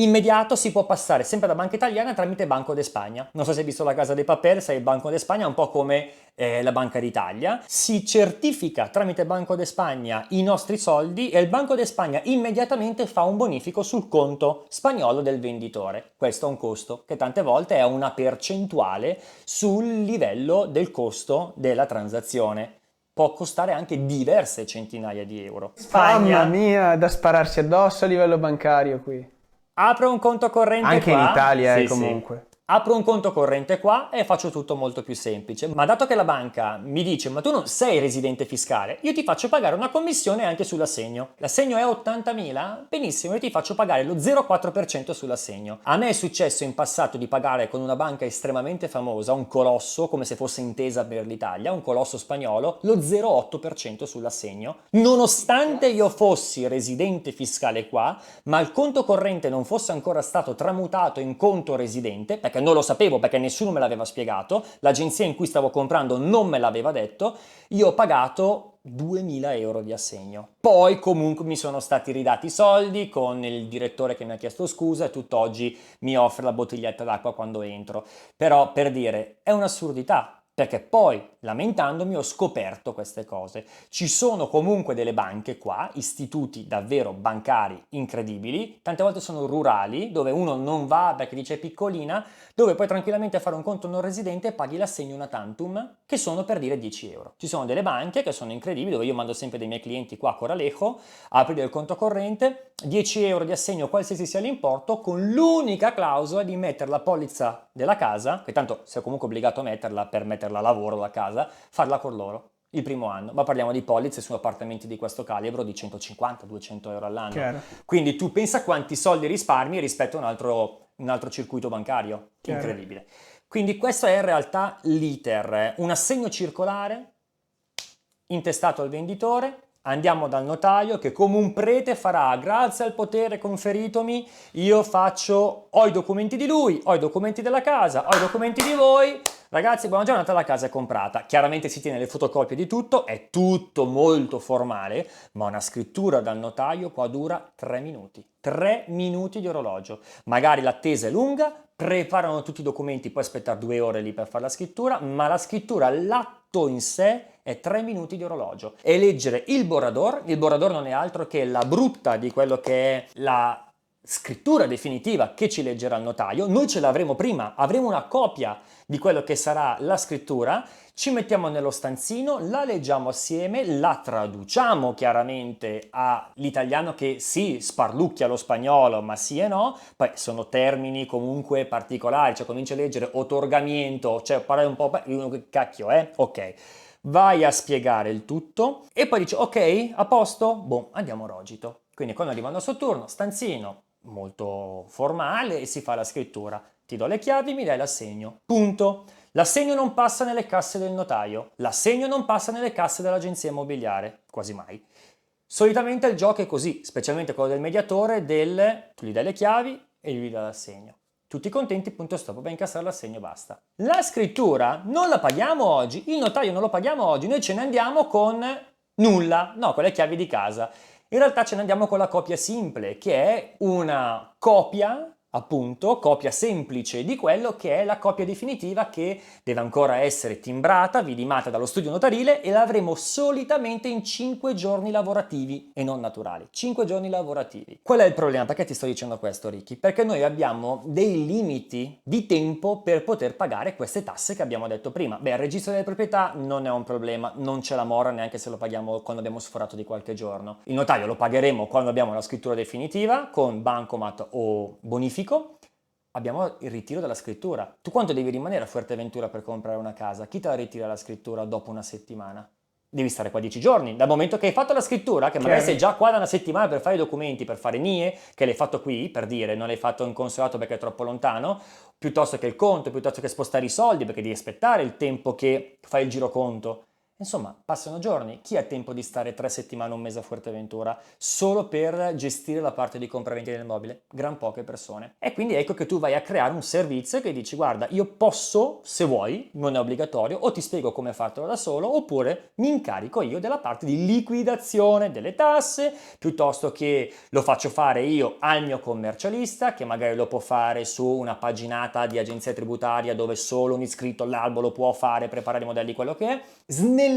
immediato si può passare sempre da banca italiana tramite Banco d'Espagna. Non so se hai visto la Casa dei Papel, sai, il Banco d'Espagna è un po' come la Banca d'Italia. Si certifica tramite Banco d'Espagna i nostri soldi e il Banco d'Espagna immediatamente fa un bonifico sul conto spagnolo del venditore. Questo è un costo che tante volte è una percentuale sul livello del costo della transazione. Può costare anche diverse centinaia di euro. Mamma mia, da spararsi addosso a livello bancario qui. Apro un conto corrente Anche qua. in Italia, Sì, comunque. sì. Apro un conto corrente qua e faccio tutto molto più semplice. Ma dato che la banca mi dice ma tu non sei residente fiscale, io ti faccio pagare una commissione anche sull'assegno. L'assegno è 80.000? Benissimo, io ti faccio pagare lo 0,4% sull'assegno. A me è successo in passato di pagare con una banca estremamente famosa, un colosso, come se fosse Intesa per l'Italia, un colosso spagnolo, lo 0,8% sull'assegno, nonostante io fossi residente fiscale qua, ma il conto corrente non fosse ancora stato tramutato in conto residente, perché non lo sapevo, perché nessuno me l'aveva spiegato, l'agenzia in cui stavo comprando non me l'aveva detto, io ho pagato 2.000 euro di assegno. Poi comunque mi sono stati ridati i soldi con il direttore che mi ha chiesto scusa e tutt'oggi mi offre la bottiglietta d'acqua quando entro. Però per dire, è un'assurdità. Perché poi, lamentandomi, ho scoperto queste cose. Ci sono comunque delle banche qua, istituti davvero bancari incredibili, tante volte sono rurali, dove uno non va perché dice è piccolina, dove puoi tranquillamente fare un conto non residente e paghi l'assegno una tantum, che sono per dire 10 euro. Ci sono delle banche che sono incredibili, dove io mando sempre dei miei clienti qua a Coralejo, apri il conto corrente, 10 euro di assegno qualsiasi sia l'importo, con l'unica clausola di mettere la polizza della casa, che tanto sei comunque obbligato a metterla per metterla a lavoro da casa, farla con loro il primo anno, ma parliamo di polizze su appartamenti di questo calibro di 150-200 euro all'anno. Chiaro. Quindi tu pensa quanti soldi risparmi rispetto a un altro circuito bancario. Chiaro. Incredibile. Quindi questo è in realtà l'iter, un assegno circolare intestato al venditore. Andiamo dal notaio che come un prete farà, grazie al potere conferitomi, ho i documenti di lui, ho i documenti della casa, ho i documenti di voi. Ragazzi, buona giornata, la casa è comprata. Chiaramente si tiene le fotocopie di tutto, è tutto molto formale, ma una scrittura dal notaio qua dura 3 minuti. 3 minuti di orologio. Magari l'attesa è lunga, preparano tutti i documenti, puoi aspettare 2 ore lì per fare la scrittura, ma la scrittura, l'atto in sé, è 3 minuti di orologio. E leggere il borrador non è altro che la brutta di quello che è la scrittura definitiva che ci leggerà il notaio. Noi ce l'avremo prima, avremo una copia di quello che sarà la scrittura, ci mettiamo nello stanzino, la leggiamo assieme, la traduciamo chiaramente all'italiano che sì, sparlucchia lo spagnolo, ma sì e no, poi sono termini comunque particolari, cioè cominci a leggere otorgamiento, cioè parlare un po', che cacchio è? Ok. Vai a spiegare il tutto e poi dici ok, a posto? Boh, andiamo a rogito. Quindi quando arrivano a sotturno, stanzino, molto formale e si fa la scrittura. Ti do le chiavi, mi dai l'assegno. Punto. L'assegno non passa nelle casse del notaio. L'assegno non passa nelle casse dell'agenzia immobiliare. Quasi mai. Solitamente il gioco è così, specialmente quello del mediatore, tu gli dai le chiavi e gli dai l'assegno. Tutti contenti, punto stop, vai a incassare l'assegno, basta. La scrittura non la paghiamo oggi, il notaio non lo paghiamo oggi, noi ce ne andiamo con nulla, no, con le chiavi di casa. In realtà ce ne andiamo con la copia simple, che è una copia, appunto, copia semplice di quello che è la copia definitiva che deve ancora essere timbrata, vidimata dallo studio notarile e l'avremo solitamente in 5 giorni lavorativi e non naturali. 5 giorni lavorativi. Qual è il problema? Perché ti sto dicendo questo, Ricky? Perché noi abbiamo dei limiti di tempo per poter pagare queste tasse che abbiamo detto prima. Beh, il registro delle proprietà non è un problema, non c'è la mora neanche se lo paghiamo quando abbiamo sforato di qualche giorno. Il notaio lo pagheremo quando abbiamo la scrittura definitiva con bancomat o bonifico. Abbiamo il ritiro della scrittura. Tu quanto devi rimanere a Fuerteventura per comprare una casa? Chi te la ritira la scrittura dopo una settimana? Devi stare qua 10 giorni. Dal momento che hai fatto la scrittura, che magari sei già qua da una settimana per fare i documenti, per fare NIE, che l'hai fatto qui, per dire, non l'hai fatto in consolato perché è troppo lontano, piuttosto che il conto, piuttosto che spostare i soldi, perché devi aspettare il tempo che fai il giroconto. Insomma, passano giorni. Chi ha tempo di stare 3 settimane, un mese a Fuerteventura solo per gestire la parte di compravendita del mobile? Gran poche persone. E quindi ecco che tu vai a creare un servizio che dici: guarda, io posso, se vuoi, non è obbligatorio, o ti spiego come fartelo da solo, oppure mi incarico io della parte di liquidazione delle tasse, piuttosto che lo faccio fare io al mio commercialista, che magari lo può fare su una paginata di agenzia tributaria dove solo un iscritto all'albo lo può fare, preparare i modelli, quello che è. Snellire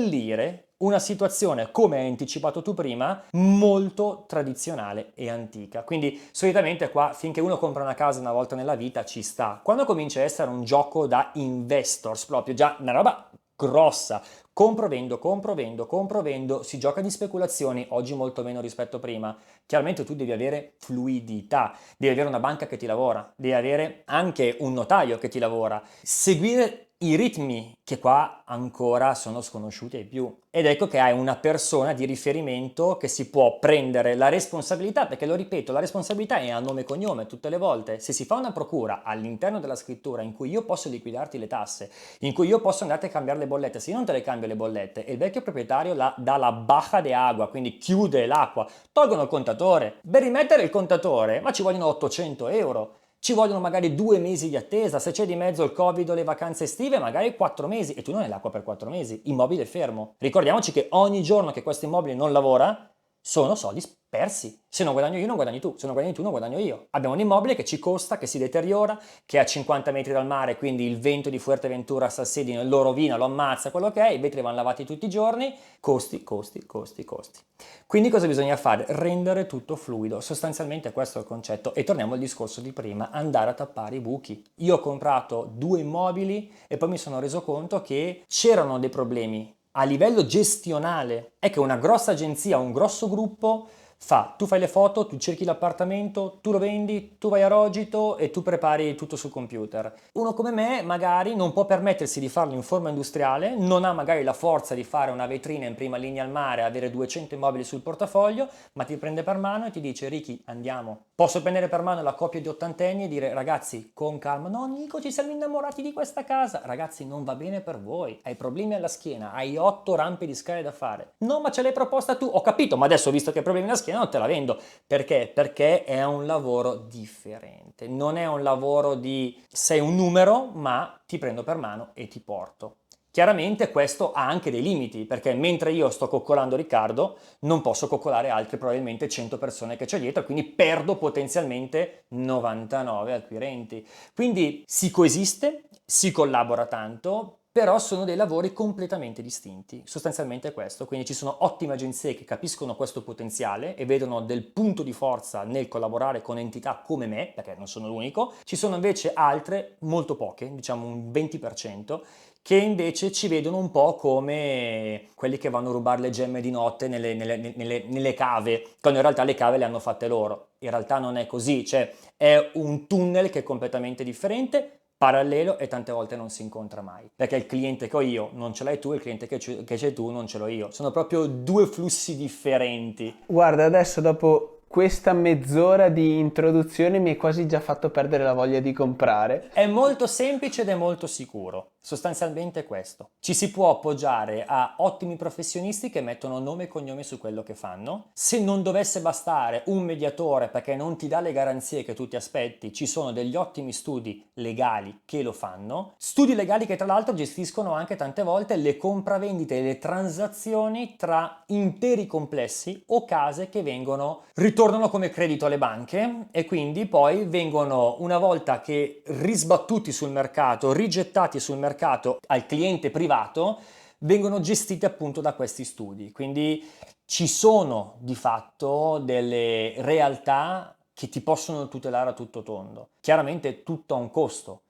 una situazione, come hai anticipato tu prima, molto tradizionale e antica. Quindi solitamente qua, finché uno compra una casa una volta nella vita, ci sta. Quando comincia a essere un gioco da investors, proprio già una roba grossa, compro, vendo, compro, vendo, compro, vendo, si gioca di speculazioni, oggi molto meno rispetto a prima. Chiaramente tu devi avere fluidità, devi avere una banca che ti lavora, devi avere anche un notaio che ti lavora, seguire i ritmi che qua ancora sono sconosciuti ai più. Ed ecco che hai una persona di riferimento che si può prendere la responsabilità, perché lo ripeto, la responsabilità è a nome e cognome tutte le volte. Se si fa una procura all'interno della scrittura in cui io posso liquidarti le tasse, in cui io posso andare a cambiare le bollette, se io non te le cambio le bollette e il vecchio proprietario dà la baja de agua, quindi chiude l'acqua, tolgono il contatore. Per rimettere il contatore, ma ci vogliono 800 euro. Ci vogliono magari 2 mesi di attesa, se c'è di mezzo il Covid o le vacanze estive, magari 4 mesi, e tu non hai l'acqua per 4 mesi, immobile fermo. Ricordiamoci che ogni giorno che questo immobile non lavora, sono soldi persi. Se non guadagno io, non guadagni tu. Se non guadagni tu, non guadagno io. Abbiamo un immobile che ci costa, che si deteriora, che è a 50 metri dal mare, quindi il vento di Fuerteventura, Salsedine, lo rovina, lo ammazza, quello che è, i vetri vanno lavati tutti i giorni, costi, costi, costi, costi. Quindi cosa bisogna fare? Rendere tutto fluido. Sostanzialmente questo è il concetto. E torniamo al discorso di prima, andare a tappare i buchi. Io ho comprato 2 immobili e poi mi sono reso conto che c'erano dei problemi a livello gestionale. È che una grossa agenzia, un grosso gruppo tu fai le foto, tu cerchi l'appartamento, tu lo vendi, tu vai a Rogito e tu prepari tutto sul computer. Uno come me magari non può permettersi di farlo in forma industriale, non ha magari la forza di fare una vetrina in prima linea al mare, avere 200 immobili sul portafoglio, ma ti prende per mano e ti dice: Ricky, andiamo. Posso prendere per mano la coppia di ottantenni e dire: ragazzi, con calma, no Nico, ci siamo innamorati di questa casa. Ragazzi, non va bene per voi, hai problemi alla schiena, hai 8 rampe di scale da fare. No, ma ce l'hai proposta tu, ho capito, ma adesso visto che hai problemi alla schiena non te la vendo. Perché? Perché è un lavoro differente, non è un lavoro di sei un numero, ma ti prendo per mano e ti porto. Chiaramente questo ha anche dei limiti, perché mentre io sto coccolando Riccardo, non posso coccolare altre probabilmente 100 persone che c'è dietro, quindi perdo potenzialmente 99 acquirenti. Quindi si coesiste, si collabora tanto, però sono dei lavori completamente distinti. Sostanzialmente è questo, quindi ci sono ottime agenzie che capiscono questo potenziale e vedono del punto di forza nel collaborare con entità come me, perché non sono l'unico. Ci sono invece altre, molto poche, diciamo un 20%, che invece ci vedono un po' come quelli che vanno a rubare le gemme di notte nelle cave, quando in realtà le cave le hanno fatte loro. In realtà non è così, cioè è un tunnel che è completamente differente, parallelo, e tante volte non si incontra mai, perché il cliente che ho io non ce l'hai tu, il cliente che c'è tu non ce l'ho io. Sono proprio due flussi differenti. Guarda, adesso dopo questa mezz'ora di introduzione mi hai quasi già fatto perdere la voglia di comprare. È molto semplice ed è molto sicuro. Sostanzialmente è questo. Ci si può appoggiare a ottimi professionisti che mettono nome e cognome su quello che fanno. Se non dovesse bastare un mediatore perché non ti dà le garanzie che tu ti aspetti, ci sono degli ottimi studi legali che lo fanno. Studi legali che tra l'altro gestiscono anche tante volte le compravendite e le transazioni tra interi complessi o case che ritornano come credito alle banche e quindi poi vengono, una volta che risbattuti sul mercato, rigettati sul mercato al cliente privato, vengono gestiti appunto da questi studi. Quindi ci sono di fatto delle realtà che ti possono tutelare a tutto tondo. Chiaramente tutto ha un costo.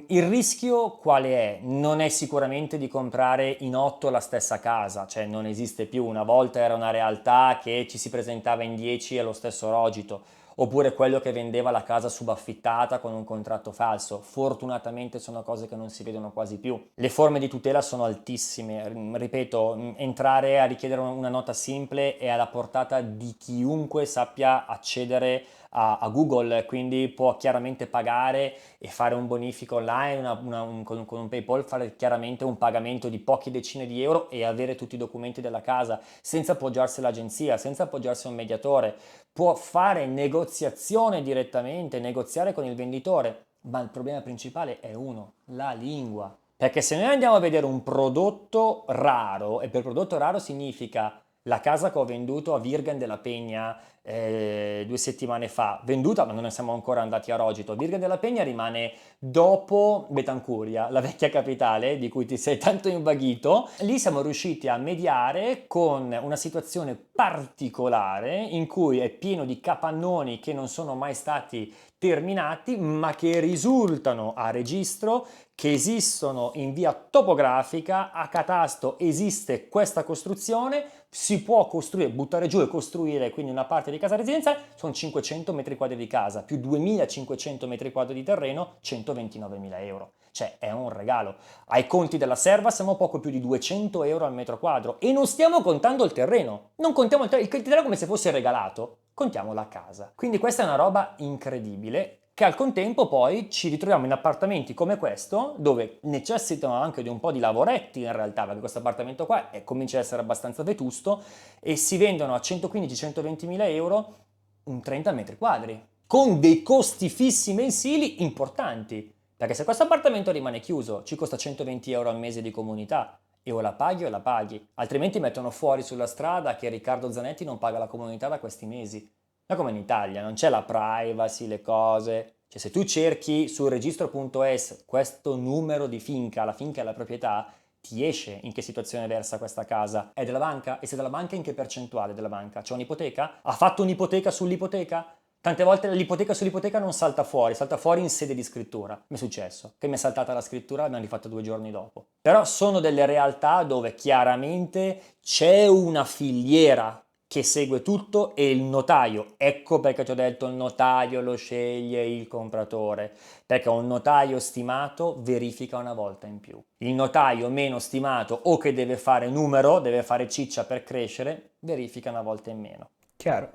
Il rischio quale è? Non è sicuramente di comprare in 8 la stessa casa, cioè non esiste più. Una volta era una realtà che ci si presentava in 10 allo stesso rogito, oppure quello che vendeva la casa subaffittata con un contratto falso. Fortunatamente sono cose che non si vedono quasi più. Le forme di tutela sono altissime, ripeto, entrare a richiedere una nota simple è alla portata di chiunque sappia accedere a Google, quindi può chiaramente pagare e fare un bonifico online, con un PayPal fare chiaramente un pagamento di poche decine di euro e avere tutti i documenti della casa senza appoggiarsi all'agenzia, senza appoggiarsi a un mediatore. Può fare negoziazione direttamente, negoziare con il venditore, ma il problema principale è uno, la lingua. Perché se noi andiamo a vedere un prodotto raro, e per prodotto raro significa la casa che ho venduto a Virgen della Peña 2 settimane fa, venduta ma non ne siamo ancora andati a Rogito. Virgen della Peña rimane dopo Betancuria, la vecchia capitale di cui ti sei tanto invaghito. Lì siamo riusciti a mediare con una situazione particolare in cui è pieno di capannoni che non sono mai stati terminati ma che risultano a registro, che esistono in via topografica, a catasto esiste questa costruzione, si può costruire, buttare giù e costruire quindi una parte di casa residenziale, sono 500 metri quadri di casa, più 2500 metri quadri di terreno, 129.000 euro. Cioè è un regalo. Ai conti della serva siamo poco più di 200 euro al metro quadro e non stiamo contando il terreno, non contiamo il terreno come se fosse regalato, contiamo la casa. Quindi questa è una roba incredibile che al contempo poi ci ritroviamo in appartamenti come questo, dove necessitano anche di un po' di lavoretti in realtà, perché questo appartamento qua comincia ad essere abbastanza vetusto, e si vendono a 115-120 mila euro un 30 metri quadri, con dei costi fissi mensili importanti, perché se questo appartamento rimane chiuso ci costa 120 euro al mese di comunità, e o la paghi o la paghi, altrimenti mettono fuori sulla strada che Riccardo Zanetti non paga la comunità da questi mesi. Non come in Italia, non c'è la privacy, le cose. Cioè se tu cerchi sul registro.es questo numero di finca, la finca è la proprietà, ti esce in che situazione versa questa casa. È della banca? E se è della banca in che percentuale della banca? C'è un'ipoteca? Ha fatto un'ipoteca sull'ipoteca? Tante volte l'ipoteca sull'ipoteca non salta fuori in sede di scrittura. Mi è successo, che mi è saltata la scrittura e l'abbiamo rifatta 2 giorni dopo. Però sono delle realtà dove chiaramente c'è una filiera che segue tutto e il notaio, ecco perché ti ho detto il notaio lo sceglie il compratore, perché un notaio stimato verifica una volta in più. Il notaio meno stimato o che deve fare numero, deve fare ciccia per crescere, verifica una volta in meno. Chiaro.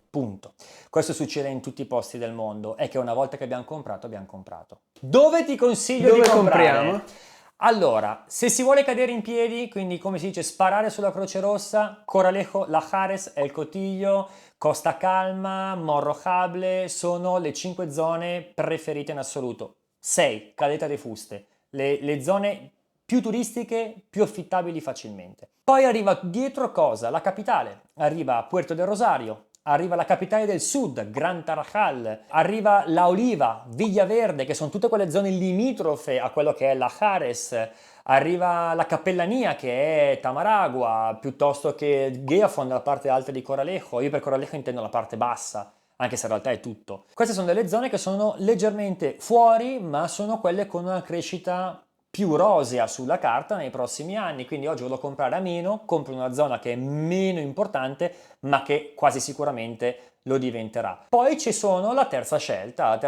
Punto. Questo succede in tutti i posti del mondo, è che una volta che abbiam comprato, abbiamo comprato. Dove ti consiglio Dove di comprare? compriamo? Allora, se si vuole cadere in piedi, quindi come si dice sparare sulla Croce Rossa, Coralejo, Lajares, El Cotillo, Costa Calma, Morro Jable sono le 5 zone preferite in assoluto. 6, Caleta de Fuste, le zone più turistiche, più affittabili facilmente. Poi arriva dietro cosa? La capitale, arriva Puerto del Rosario, arriva la capitale del sud, Gran Tarajal, arriva La Oliva, Villaverde, che sono tutte quelle zone limitrofe a quello che è la Jares, arriva la Cappellania che è Tamaragua, piuttosto che Geafon, la parte alta di Coralejo. Io per Coralejo intendo la parte bassa, anche se in realtà è tutto. Queste sono delle zone che sono leggermente fuori, ma sono quelle con una crescita più rosea sulla carta nei prossimi anni, quindi oggi voglio comprare a meno, compro una zona che è meno importante, ma che quasi sicuramente lo diventerà. Poi ci sono la terza scelta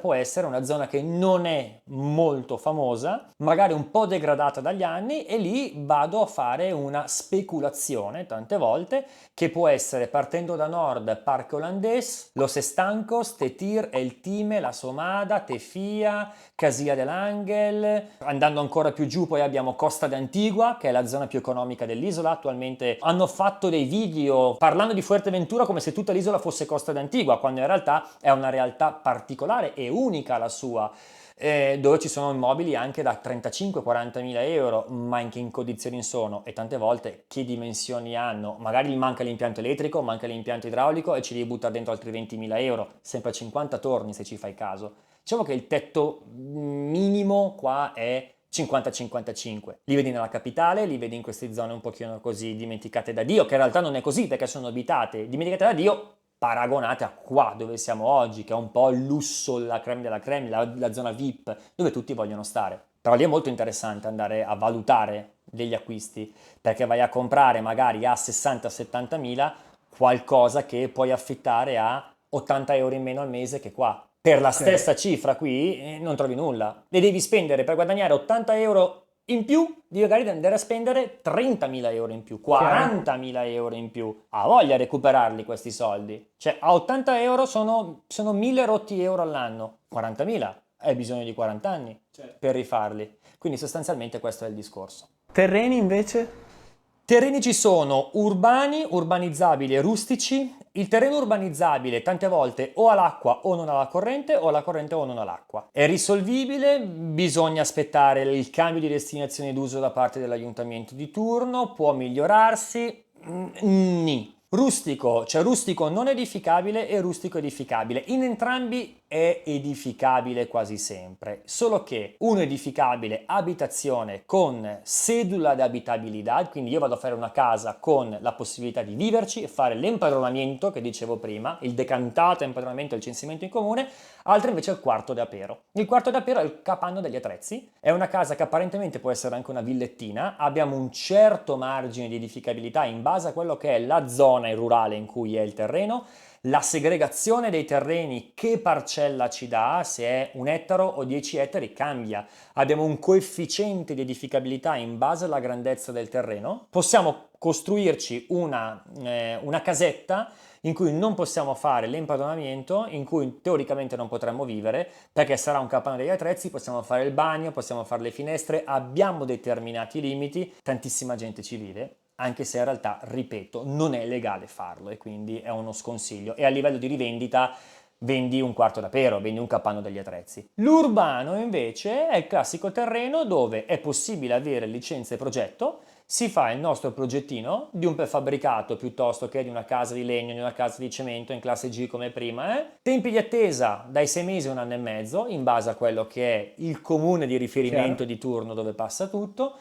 può essere una zona che non è molto famosa, magari un po' degradata dagli anni, e lì vado a fare una speculazione tante volte, che può essere partendo da nord Parque Holandés, Los Estancos, Tetir, El Time, La Somada, Tefia, Casia del Ángel. Andando ancora più giù poi abbiamo Costa de Antigua, che è la zona più economica dell'isola. Attualmente hanno fatto dei video parlando di Fuerteventura come se tutta l'isola fosse Costa de Antigua, quando in realtà è una realtà particolare e unica la sua, dove ci sono immobili anche da 35-40 mila euro, ma anche in condizioni sono, e tante volte che dimensioni hanno, magari gli manca l'impianto elettrico, manca l'impianto idraulico e ci devi buttare dentro altri 20 mila euro, sempre a 50 torni se ci fai caso. Diciamo che il tetto minimo qua è 50-55. Li vedi nella capitale, li vedi in queste zone un pochino così dimenticate da Dio, che in realtà non è così perché sono abitate, dimenticate da Dio, paragonate a qua dove siamo oggi, che è un po' il lusso, la creme della creme, la zona VIP, dove tutti vogliono stare. Però lì è molto interessante andare a valutare degli acquisti, perché vai a comprare magari a 60-70 mila qualcosa che puoi affittare a 80 euro in meno al mese che qua. Per la stessa cifra qui non trovi nulla. Le devi spendere per guadagnare 80 euro In più di magari andare a spendere 30.000 euro in più, 40.000 euro in più. Ha voglia di recuperarli questi soldi. Cioè a 80 euro sono 1000 rotti euro all'anno. 40.000, hai bisogno di 40 anni per rifarli. Quindi sostanzialmente questo è il discorso. Terreni invece? Terreni ci sono urbani, urbanizzabili e rustici. Il terreno urbanizzabile tante volte o ha l'acqua o non ha la corrente, o ha la corrente o non ha l'acqua. È risolvibile, bisogna aspettare il cambio di destinazione d'uso da parte dell'aiutamento di turno, può migliorarsi. Ni. Rustico, cioè rustico non edificabile e rustico edificabile. In entrambi è edificabile quasi sempre, solo che uno edificabile abitazione con cedula di abitabilità, quindi io vado a fare una casa con la possibilità di viverci e fare l'impadronamento che dicevo prima, il decantato impadronamento e il censimento in comune, altro invece è il quarto d'apero. Il quarto d'apero è il capanno degli attrezzi, è una casa che apparentemente può essere anche una villettina, abbiamo un certo margine di edificabilità in base a quello che è la zona rurale in cui è il terreno, la segregazione dei terreni, che parcella ci dà, se è 1 ettaro o 10 ettari cambia, abbiamo un coefficiente di edificabilità in base alla grandezza del terreno, possiamo costruirci una casetta in cui non possiamo fare l'impadronamento, in cui teoricamente non potremmo vivere perché sarà un capanno degli attrezzi, possiamo fare il bagno, possiamo fare le finestre, abbiamo determinati limiti, tantissima gente ci vive, anche se in realtà, ripeto, non è legale farlo e quindi è uno sconsiglio. E a livello di rivendita vendi un quarto d'apero, vendi un capanno degli attrezzi. L'urbano invece è il classico terreno dove è possibile avere licenza e progetto, si fa il nostro progettino di un prefabbricato piuttosto che di una casa di legno, di una casa di cemento in classe G come prima. Tempi di attesa dai 6 mesi a 1 anno e mezzo, in base a quello che è il comune di riferimento di turno dove passa tutto,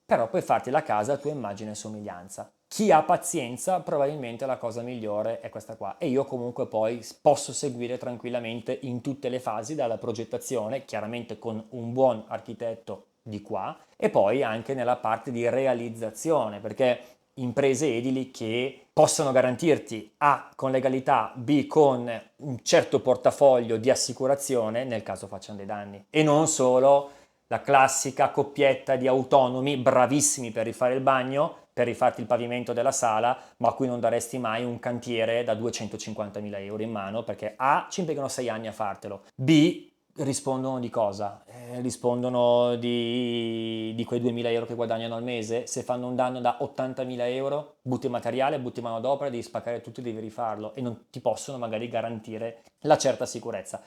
però puoi farti la casa a tua immagine e somiglianza. Chi ha pazienza, probabilmente la cosa migliore è questa qua. E io comunque poi posso seguire tranquillamente in tutte le fasi, dalla progettazione, chiaramente con un buon architetto di qua, e poi anche nella parte di realizzazione, perché imprese edili che possono garantirti A con legalità, B con un certo portafoglio di assicurazione nel caso facciano dei danni. E non solo la classica coppietta di autonomi bravissimi per rifare il bagno, per rifarti il pavimento della sala, ma a cui non daresti mai un cantiere da 250.000 euro in mano, perché A, ci impiegano 6 anni a fartelo, B, rispondono di cosa? Rispondono di quei 2.000 euro che guadagnano al mese. Se fanno un danno da 80.000 euro, butti materiale, butti manodopera, devi spaccare tutto e devi rifarlo e non ti possono magari garantire la certa sicurezza.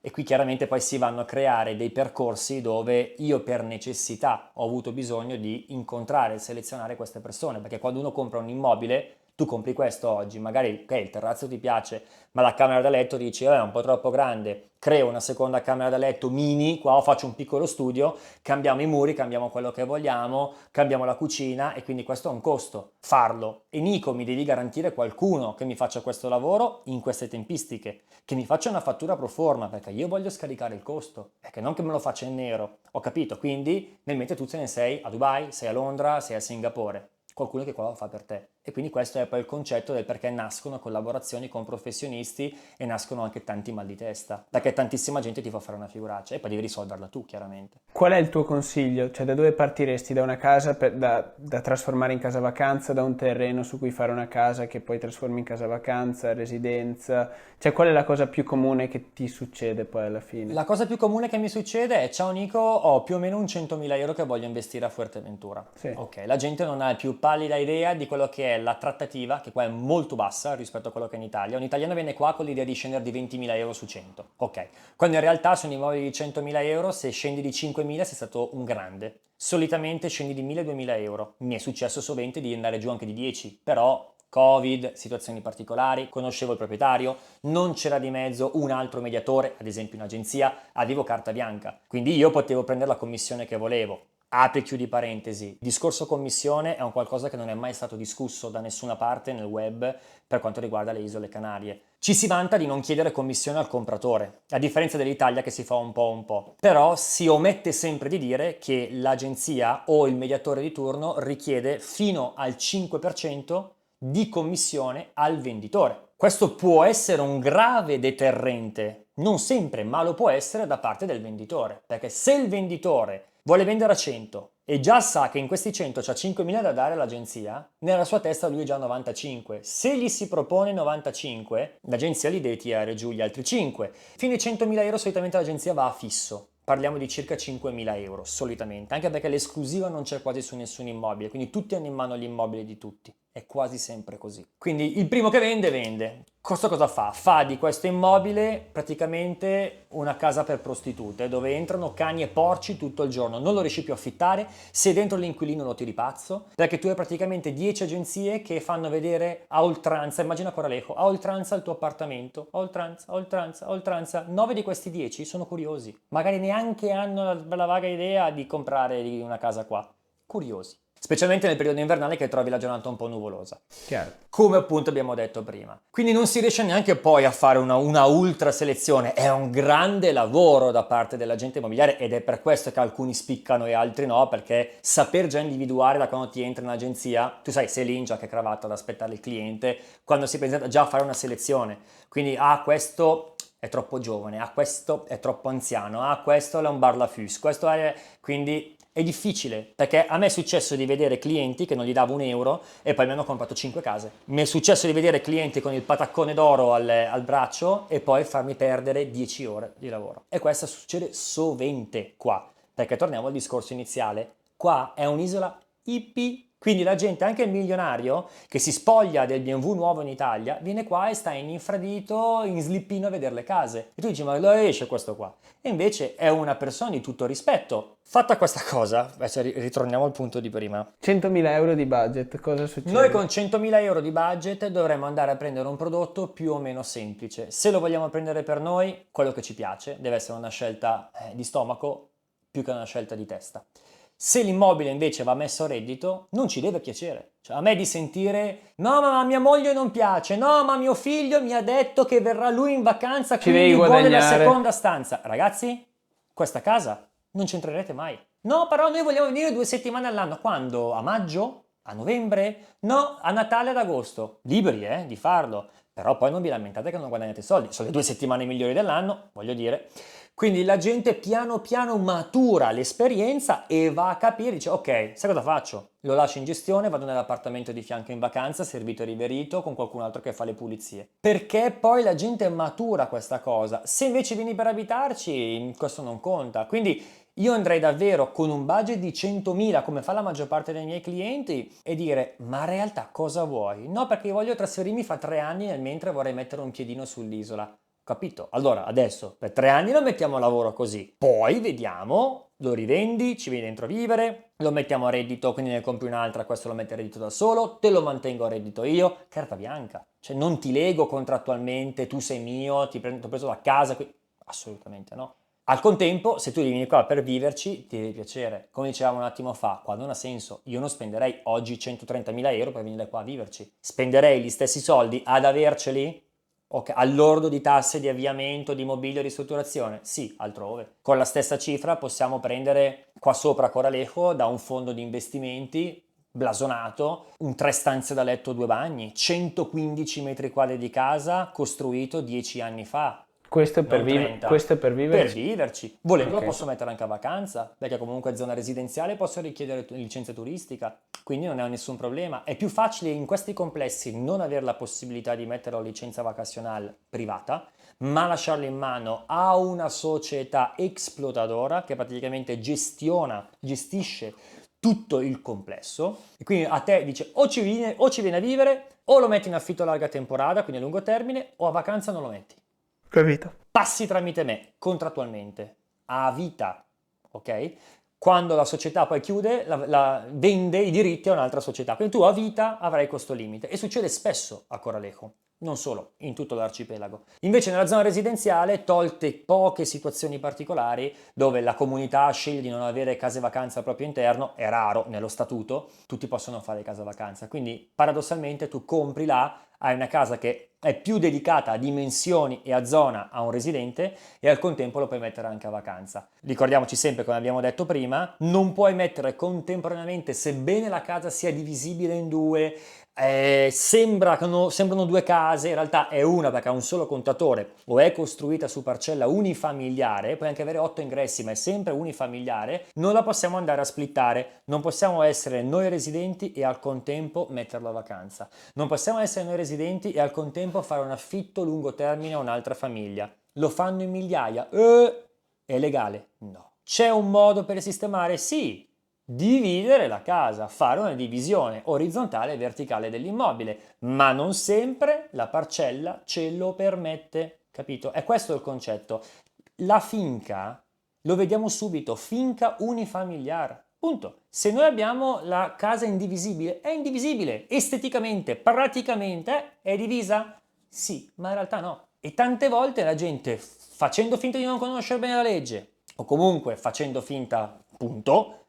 E qui chiaramente poi si vanno a creare dei percorsi dove io per necessità ho avuto bisogno di incontrare e selezionare queste persone, perché quando uno compra un immobile, tu compri questo oggi, magari ok, il terrazzo ti piace, ma la camera da letto dici è un po' troppo grande, creo una seconda camera da letto mini, qua faccio un piccolo studio, cambiamo i muri, cambiamo quello che vogliamo, cambiamo la cucina e quindi questo ha un costo, farlo. E Nico, mi devi garantire qualcuno che mi faccia questo lavoro in queste tempistiche, che mi faccia una fattura pro forma, perché io voglio scaricare il costo, perché non che me lo faccia in nero, ho capito? Quindi nel mentre tu se ne sei a Dubai, sei a Londra, sei a Singapore, qualcuno che qua lo fa per te. E quindi questo è poi il concetto del perché nascono collaborazioni con professionisti e nascono anche tanti mal di testa, perché tantissima gente ti fa fare una figuraccia e poi devi risolverla tu, chiaramente. Qual è il tuo consiglio? Cioè, da dove partiresti? Da una casa da trasformare in casa vacanza, da un terreno su cui fare una casa che poi trasformi in casa vacanza, residenza? Cioè, qual è la cosa più comune che ti succede poi alla fine? La cosa più comune che mi succede è: ciao Nico, ho più o meno un 100.000 euro che voglio investire a Fuerteventura. Sì. Ok, la gente non ha più pallida idea di quello che è la trattativa, che qua è molto bassa rispetto a quello che è in Italia. Un italiano viene qua con l'idea di scendere di 20.000 euro su 100. Ok, quando in realtà sono immobili di 100.000 euro, se scendi di 5.000 sei stato un grande. Solitamente scendi di 1.000-2.000 euro. Mi è successo sovente di andare giù anche di 10, però Covid, situazioni particolari, conoscevo il proprietario, non c'era di mezzo un altro mediatore, ad esempio un'agenzia, avevo carta bianca, quindi io potevo prendere la commissione che volevo. Apri e chiudi parentesi, discorso commissione è un qualcosa che non è mai stato discusso da nessuna parte nel web per quanto riguarda le isole Canarie. Ci si vanta di non chiedere commissione al compratore, a differenza dell'Italia che si fa un po'. Però si omette sempre di dire che l'agenzia o il mediatore di turno richiede fino al 5% di commissione al venditore. Questo può essere un grave deterrente, non sempre, ma lo può essere da parte del venditore, perché se il venditore vuole vendere a 100, e già sa che in questi 100 c'ha 5.000 da dare all'agenzia, nella sua testa lui è già 95. Se gli si propone 95, l'agenzia gli deve tirare giù gli altri 5. Fino ai 100.000 euro solitamente l'agenzia va a fisso. Parliamo di circa 5.000 euro solitamente, anche perché l'esclusiva non c'è quasi su nessun immobile, quindi tutti hanno in mano gli immobili di tutti. È quasi sempre così. Quindi il primo che vende, vende. Questo cosa fa? Fa di questo immobile praticamente una casa per prostitute, dove entrano cani e porci tutto il giorno. Non lo riesci più a affittare, se dentro l'inquilino lo tiri pazzo, perché tu hai praticamente 10 agenzie che fanno vedere a oltranza, immagina Coralejo, a oltranza il tuo appartamento, a oltranza, a oltranza, a oltranza. 9 di questi 10 sono curiosi, magari neanche hanno la vaga idea di comprare una casa qua. Curiosi. Specialmente nel periodo invernale che trovi la giornata un po' nuvolosa. Chiaro. Come appunto abbiamo detto prima. Quindi non si riesce neanche poi a fare una ultra selezione, è un grande lavoro da parte dell'agente immobiliare ed è per questo che alcuni spiccano e altri no, perché saper già individuare da quando ti entri in agenzia, tu sai, sei lì in giacca e cravatta ad aspettare il cliente, quando si presenta già a fare una selezione. Quindi questo è troppo giovane, questo è troppo anziano, questo è un bar la fus, questo è... Quindi è difficile, perché a me è successo di vedere clienti che non gli davo un euro e poi mi hanno comprato 5 case. Mi è successo di vedere clienti con il pataccone d'oro al braccio e poi farmi perdere 10 ore di lavoro. E questo succede sovente qua, perché torniamo al discorso iniziale. Qua è un'isola hippie. Quindi la gente, anche il milionario, che si spoglia del BMW nuovo in Italia, viene qua e sta in infradito, in slippino a vedere le case. E tu dici, ma dove esce questo qua? E invece è una persona di tutto rispetto. Fatta questa cosa, adesso ritorniamo al punto di prima. 100.000 euro di budget, cosa succede? Noi con 100.000 euro di budget dovremmo andare a prendere un prodotto più o meno semplice. Se lo vogliamo prendere per noi, quello che ci piace deve essere una scelta di stomaco più che una scelta di testa. Se l'immobile invece va messo a reddito, non ci deve piacere. Cioè, a me di sentire, no ma a mia moglie non piace, no ma mio figlio mi ha detto che verrà lui in vacanza, quindi vuole la seconda stanza. Ragazzi, questa casa non c'entrerete mai. No, però noi vogliamo venire 2 settimane all'anno. Quando? A maggio? A novembre? No, a Natale ad agosto. Liberi, di farlo. Però poi non vi lamentate che non guadagnate soldi. Sono le 2 settimane migliori dell'anno, voglio dire. Quindi la gente piano piano matura l'esperienza e va a capire, dice ok, sai cosa faccio? Lo lascio in gestione, vado nell'appartamento di fianco in vacanza, servito e riverito, con qualcun altro che fa le pulizie. Perché poi la gente matura questa cosa. Se invece vieni per abitarci, questo non conta. Quindi io andrei davvero con un budget di 100.000, come fa la maggior parte dei miei clienti, e dire, ma in realtà cosa vuoi? No, perché voglio trasferirmi fra 3 anni nel mentre vorrei mettere un piedino sull'isola. Capito? Allora, adesso, per 3 anni lo mettiamo a lavoro così. Poi vediamo, lo rivendi, ci vieni dentro a vivere, lo mettiamo a reddito, quindi ne compri un'altra, questo lo metti a reddito da solo, te lo mantengo a reddito io, carta bianca. Cioè non ti lego contrattualmente, tu sei mio, ti ho preso la casa, assolutamente no. Al contempo, se tu vieni qua per viverci, ti deve piacere. Come dicevamo un attimo fa, qua non ha senso. Io non spenderei oggi 130.000 euro per venire qua a viverci. Spenderei gli stessi soldi ad averceli? Okay. Al lordo di tasse di avviamento, di mobilio, di ristrutturazione? Sì, altrove. Con la stessa cifra possiamo prendere qua sopra a Coralejo da un fondo di investimenti blasonato, un 3 stanze da letto, 2 bagni, 115 metri quadri di casa costruito 10 anni fa. Questo è per, questo è per viverci? Per viverci. Volendo Okay. lo posso mettere anche a vacanza, perché comunque è zona residenziale, posso richiedere licenza turistica, quindi non è nessun problema. È più facile in questi complessi non avere la possibilità di mettere la licenza vacazionale privata, ma lasciarlo in mano a una società exploitadora che praticamente gestisce tutto il complesso, e quindi a te dice o ci viene a vivere, o lo metti in affitto a larga temporada, quindi a lungo termine, o a vacanza non lo metti. Capito. Passi tramite me, contrattualmente, a vita, ok? Quando la società poi chiude, vende i diritti a un'altra società. Quindi tu a vita avrai questo limite. E succede spesso a Coralejo, non solo, in tutto l'arcipelago. Invece nella zona residenziale, tolte poche situazioni particolari, dove la comunità sceglie di non avere case vacanza al proprio interno, è raro nello statuto, tutti possono fare casa vacanza. Quindi paradossalmente tu compri là, hai una casa che è più dedicata a dimensioni e a zona a un residente e al contempo lo puoi mettere anche a vacanza. Ricordiamoci sempre, come abbiamo detto prima, non puoi mettere contemporaneamente, sebbene la casa sia divisibile in 2, sembrano due case, in realtà è una perché ha un solo contatore o è costruita su parcella unifamiliare, puoi anche avere 8 ingressi ma è sempre unifamiliare, non la possiamo andare a splittare, non possiamo essere noi residenti e al contempo metterlo a vacanza, non possiamo essere noi residenti e al contempo fare un affitto lungo termine a un'altra famiglia, lo fanno in migliaia, è legale? No. C'è un modo per sistemare? Sì. Dividere la casa, fare una divisione orizzontale e verticale dell'immobile, ma non sempre la parcella ce lo permette, capito? E questo è il concetto. La finca, lo vediamo subito, finca unifamiliare. Punto. Se noi abbiamo la casa indivisibile, è indivisibile, esteticamente, praticamente è divisa? Sì, ma in realtà no. E tante volte la gente, facendo finta di non conoscere bene la legge, o comunque facendo finta, punto,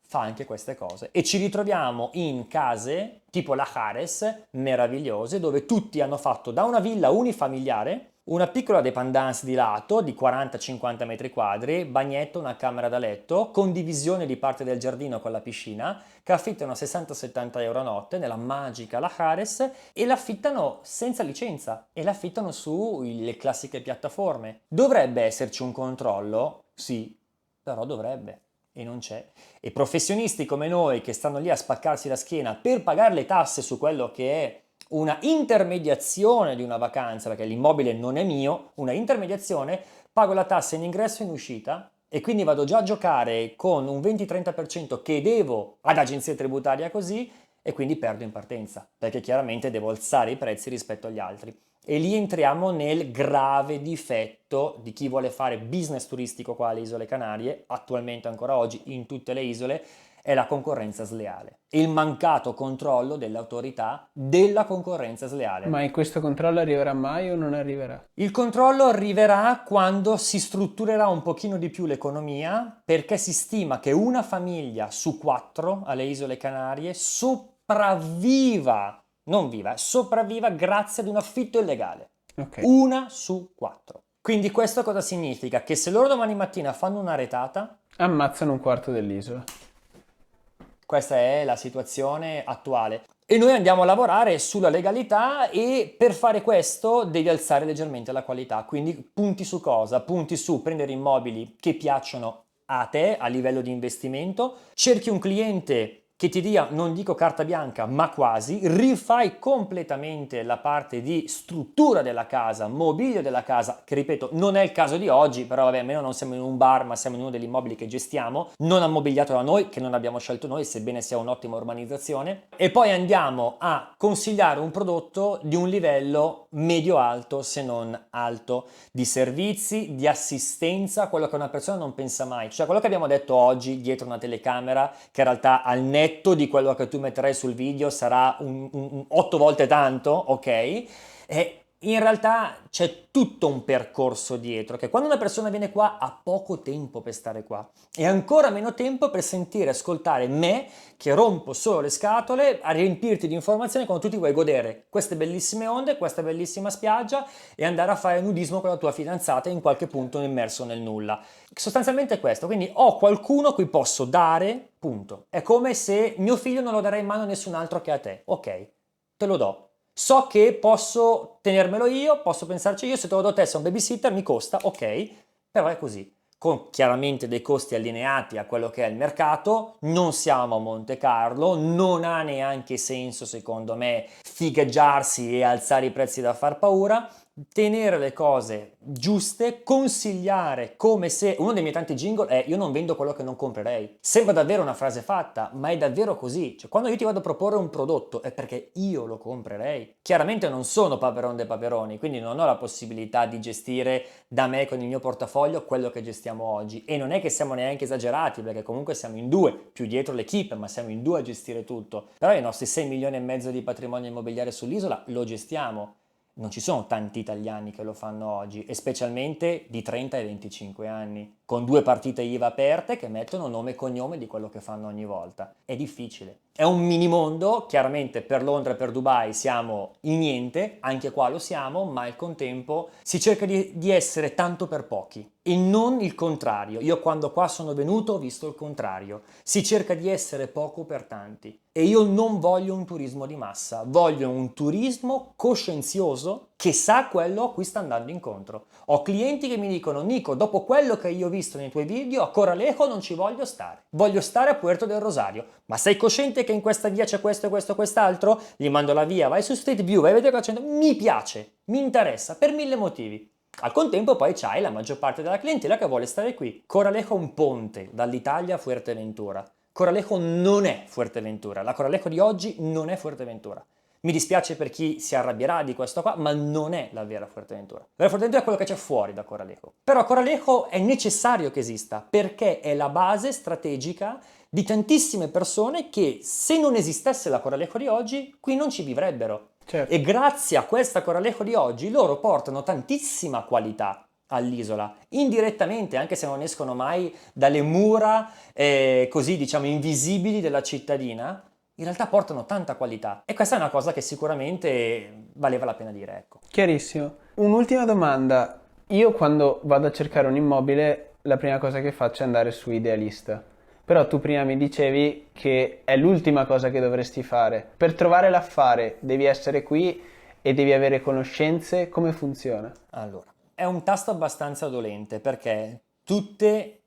fa anche queste cose e ci ritroviamo in case tipo la Jares, meravigliose, dove tutti hanno fatto da una villa unifamiliare una piccola dépendance di lato di 40-50 metri quadri, bagnetto, una camera da letto, condivisione di parte del giardino con la piscina, che affittano 60-70 euro a notte nella magica La Jares e l'affittano senza licenza e l'affittano sulle classiche piattaforme. Dovrebbe esserci un controllo? Sì, però dovrebbe. E non c'è. E professionisti come noi che stanno lì a spaccarsi la schiena per pagare le tasse su quello che è una intermediazione di una vacanza, perché l'immobile non è mio, una intermediazione, pago la tassa in ingresso e in uscita e quindi vado già a giocare con un 20-30% che devo ad agenzia tributaria così e quindi perdo in partenza, perché chiaramente devo alzare i prezzi rispetto agli altri. E lì entriamo nel grave difetto di chi vuole fare business turistico qua alle Isole Canarie, attualmente ancora oggi in tutte le isole, è la concorrenza sleale. Il mancato controllo dell'autorità della concorrenza sleale. Ma e questo controllo arriverà mai o non arriverà? Il controllo arriverà quando si strutturerà un pochino di più l'economia, perché si stima che una famiglia su 4 alle Isole Canarie sopravviva, non viva, sopravviva grazie ad un affitto illegale. Ok. Una su 4. Quindi questo cosa significa? Che se loro domani mattina fanno una retata, Ammazzano un quarto dell'isola. questa è la situazione attuale. E noi andiamo a lavorare sulla legalità e per fare questo devi alzare leggermente la qualità. Quindi punti su cosa? Punti su prendere immobili che piacciono a te a livello di investimento, cerchi un cliente che ti dia, non dico carta bianca, ma quasi, rifai completamente la parte di struttura della casa, mobilio della casa, che ripeto non è il caso di oggi, però vabbè, almeno non siamo in un bar, ma siamo in uno degli immobili che gestiamo, non ammobiliato da noi, che non abbiamo scelto noi, sebbene sia un'ottima urbanizzazione, e poi andiamo a consigliare un prodotto di un livello medio-alto, se non alto, di servizi, di assistenza, quello che una persona non pensa mai, cioè quello che abbiamo detto oggi dietro una telecamera, che in realtà al netto di quello che tu metterai sul video sarà 8 volte tanto, ok? E in realtà c'è tutto un percorso dietro, che quando una persona viene qua ha poco tempo per stare qua e ancora meno tempo per sentire e ascoltare me che rompo solo le scatole a riempirti di informazioni quando tu ti vuoi godere queste bellissime onde, questa bellissima spiaggia e andare a fare nudismo con la tua fidanzata in qualche punto immerso nel nulla. Sostanzialmente è questo, quindi ho qualcuno a cui posso dare, punto. È come se mio figlio non lo darei in mano a nessun altro che a te, ok, te lo do. So che posso tenermelo io, posso pensarci io, se te lo do a te sei un babysitter, mi costa, ok, però è così. Con chiaramente dei costi allineati a quello che è il mercato, non siamo a Monte Carlo, non ha neanche senso secondo me figheggiarsi e alzare i prezzi da far paura, tenere le cose giuste, consigliare come se uno dei miei tanti jingle è io non vendo quello che non comprerei. Sembra davvero una frase fatta, ma è davvero così. Cioè, quando io ti vado a proporre un prodotto è perché io lo comprerei. Chiaramente non sono Paperon de Paperoni, quindi non ho la possibilità di gestire da me con il mio portafoglio quello che gestiamo oggi. E non è che siamo neanche esagerati, perché comunque siamo in due, più dietro l'equipe, ma siamo in due a gestire tutto. Però i nostri 6 milioni e mezzo di patrimonio immobiliare sull'isola lo gestiamo. Non ci sono tanti italiani che lo fanno oggi, e specialmente di 30 e 25 anni, con 2 partite IVA aperte che mettono nome e cognome di quello che fanno ogni volta. È difficile. È un mini mondo, chiaramente per Londra e per Dubai siamo in niente, anche qua lo siamo, ma al contempo si cerca di essere tanto per pochi. e non il contrario. Io quando qua sono venuto ho visto il contrario. Si cerca di essere poco per tanti e io non voglio un turismo di massa, voglio un turismo coscienzioso che sa quello a cui sta andando incontro. Ho clienti che mi dicono: Nico, dopo quello che io ho visto nei tuoi video a Coralejo non ci voglio stare a Puerto del Rosario. Ma sei cosciente che in questa via c'è questo e questo e quest'altro? Gli mando la via, vai su Street View, vai a vedere cosa c'è. Mi piace, mi interessa per 1000 motivi. Al contempo poi c'hai la maggior parte della clientela che vuole stare qui. Coralejo è un ponte dall'Italia a Fuerteventura. Coralejo non è Fuerteventura, la Coralejo di oggi non è Fuerteventura. Mi dispiace per chi si arrabbierà di questo qua, ma non è la vera Fuerteventura. La vera Fuerteventura è quello che c'è fuori da Coralejo. Però Coralejo è necessario che esista perché è la base strategica di tantissime persone che, se non esistesse la Coralejo di oggi, qui non ci vivrebbero. Certo. E grazie a questa Coralejo di oggi loro portano tantissima qualità all'isola, indirettamente, anche se non escono mai dalle mura così diciamo invisibili della cittadina, in realtà portano tanta qualità e questa è una cosa che sicuramente valeva la pena dire, ecco. Chiarissimo. Un'ultima domanda. Io quando vado a cercare un immobile, la prima cosa che faccio è andare su Idealista. Però tu prima mi dicevi che è l'ultima cosa che dovresti fare. Per trovare l'affare devi essere qui e devi avere conoscenze. Come funziona? Allora, è un tasto abbastanza dolente perché tutte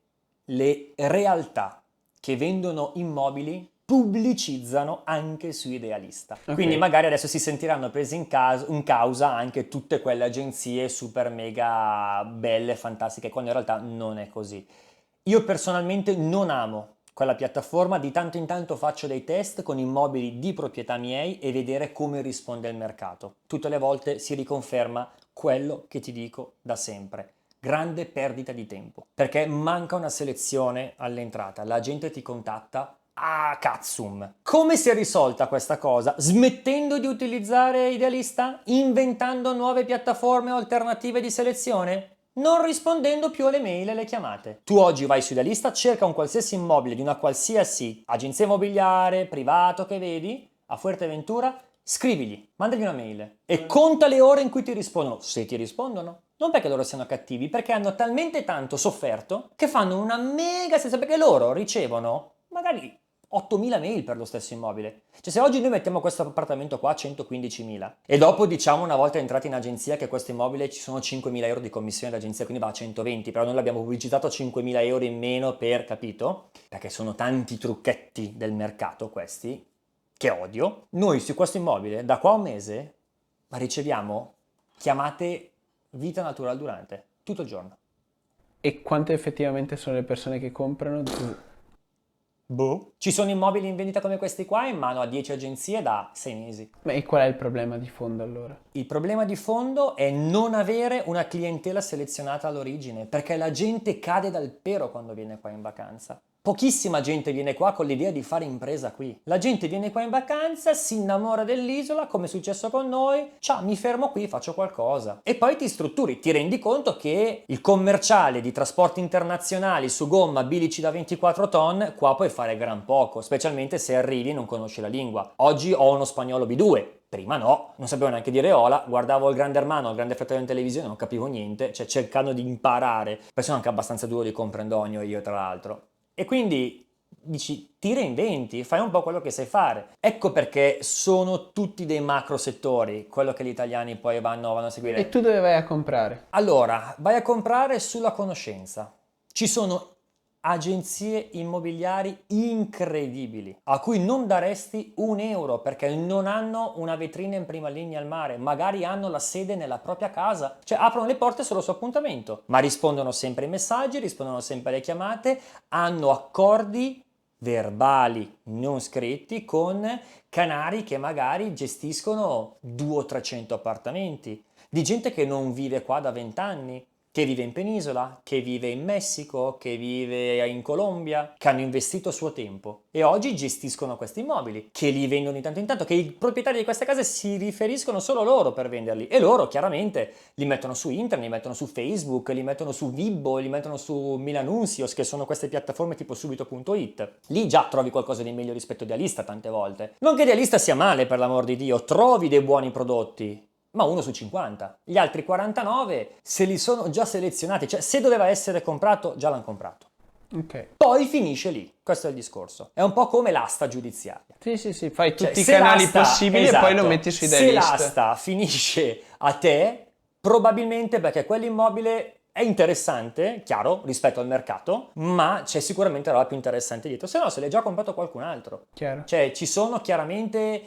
le realtà che vendono immobili pubblicizzano anche su Idealista. Ok. Quindi magari adesso si sentiranno presi in causa anche tutte quelle agenzie super mega belle, fantastiche, quando in realtà non è così. Io personalmente non amo quella piattaforma, di tanto in tanto faccio dei test con immobili di proprietà miei e vedere come risponde il mercato. Tutte le volte si riconferma quello che ti dico da sempre. Grande perdita di tempo, perché manca una selezione all'entrata. La gente ti contatta a cazzum. Come si è risolta questa cosa? Smettendo di utilizzare Idealista? Inventando nuove piattaforme alternative di selezione? Non rispondendo più alle mail e alle chiamate. Tu oggi vai su Idealista, cerca un qualsiasi immobile di una qualsiasi agenzia immobiliare, privato che vedi, a Fuerteventura, scrivigli, mandagli una mail e conta le ore in cui ti rispondono, se ti rispondono. Non perché loro siano cattivi, perché hanno talmente tanto sofferto che fanno una mega sensazione, perché loro ricevono magari 8.000 mail per lo stesso immobile. Cioè se oggi noi mettiamo questo appartamento qua a 115.000 e dopo diciamo una volta entrati in agenzia che questo immobile ci sono 5.000 euro di commissione d'agenzia, quindi va a 120, però noi l'abbiamo pubblicizzato a 5.000 euro in meno per, capito? Perché sono tanti trucchetti del mercato questi, che odio. Noi su questo immobile da qua a un mese riceviamo chiamate vita natural durante, tutto il giorno. E quante effettivamente sono le persone che comprano? Boh. Ci sono immobili in vendita come questi qua in mano a 10 agenzie da 6 mesi. Ma e qual è il problema di fondo allora? Il problema di fondo è non avere una clientela selezionata all'origine, perché la gente cade dal pero quando viene qua in vacanza. Pochissima gente viene qua con l'idea di fare impresa qui. La gente viene qua in vacanza, si innamora dell'isola, come è successo con noi, ciao, mi fermo qui, faccio qualcosa. E poi ti strutturi, ti rendi conto che il commerciale di trasporti internazionali su gomma bilici da 24 ton, qua puoi fare gran poco, specialmente se arrivi e non conosci la lingua. Oggi ho uno spagnolo B2. Prima no, non sapevo neanche dire hola, guardavo il Grande Hermano, il Grande Fratello in televisione, non capivo niente, cioè cercando di imparare. Poi sono anche abbastanza duro di comprendonio io, tra l'altro. E quindi dici, ti reinventi, fai un po' quello che sai fare. Ecco perché sono tutti dei macro settori, quello che gli italiani poi vanno a seguire. E tu dove vai a comprare? Allora, vai a comprare sulla conoscenza. Ci sono agenzie immobiliari incredibili a cui non daresti un euro perché non hanno una vetrina in prima linea al mare, magari hanno la sede nella propria casa, cioè aprono le porte solo su appuntamento, ma rispondono sempre ai messaggi, rispondono sempre alle chiamate, hanno accordi verbali non scritti con canari che magari gestiscono 200 o 300 appartamenti di gente che non vive qua da 20 anni, che vive in penisola, che vive in Messico, che vive in Colombia, che hanno investito il suo tempo e oggi gestiscono questi immobili, che li vendono di tanto in tanto, che i proprietari di queste case si riferiscono solo loro per venderli e loro chiaramente li mettono su internet, li mettono su Facebook, li mettono su Vibbo, li mettono su Milanuncios, che sono queste piattaforme tipo subito.it. Lì già trovi qualcosa di meglio rispetto a Idealista tante volte. Non che Idealista sia male, per l'amor di Dio, trovi dei buoni prodotti, ma uno su 50. Gli altri 49 se li sono già selezionati, cioè se doveva essere comprato, già l'hanno comprato. Ok. Poi finisce lì, questo è il discorso. È un po' come l'asta giudiziaria. Sì, fai Cioè, tutti i se canali l'asta, possibili e poi lo esatto, metti sui se daylist. l'asta finisce a te, probabilmente perché quell'immobile è interessante, chiaro, rispetto al mercato, ma c'è sicuramente roba più interessante dietro, se no se l'hai già comprato qualcun altro. Chiaro. Cioè ci sono chiaramente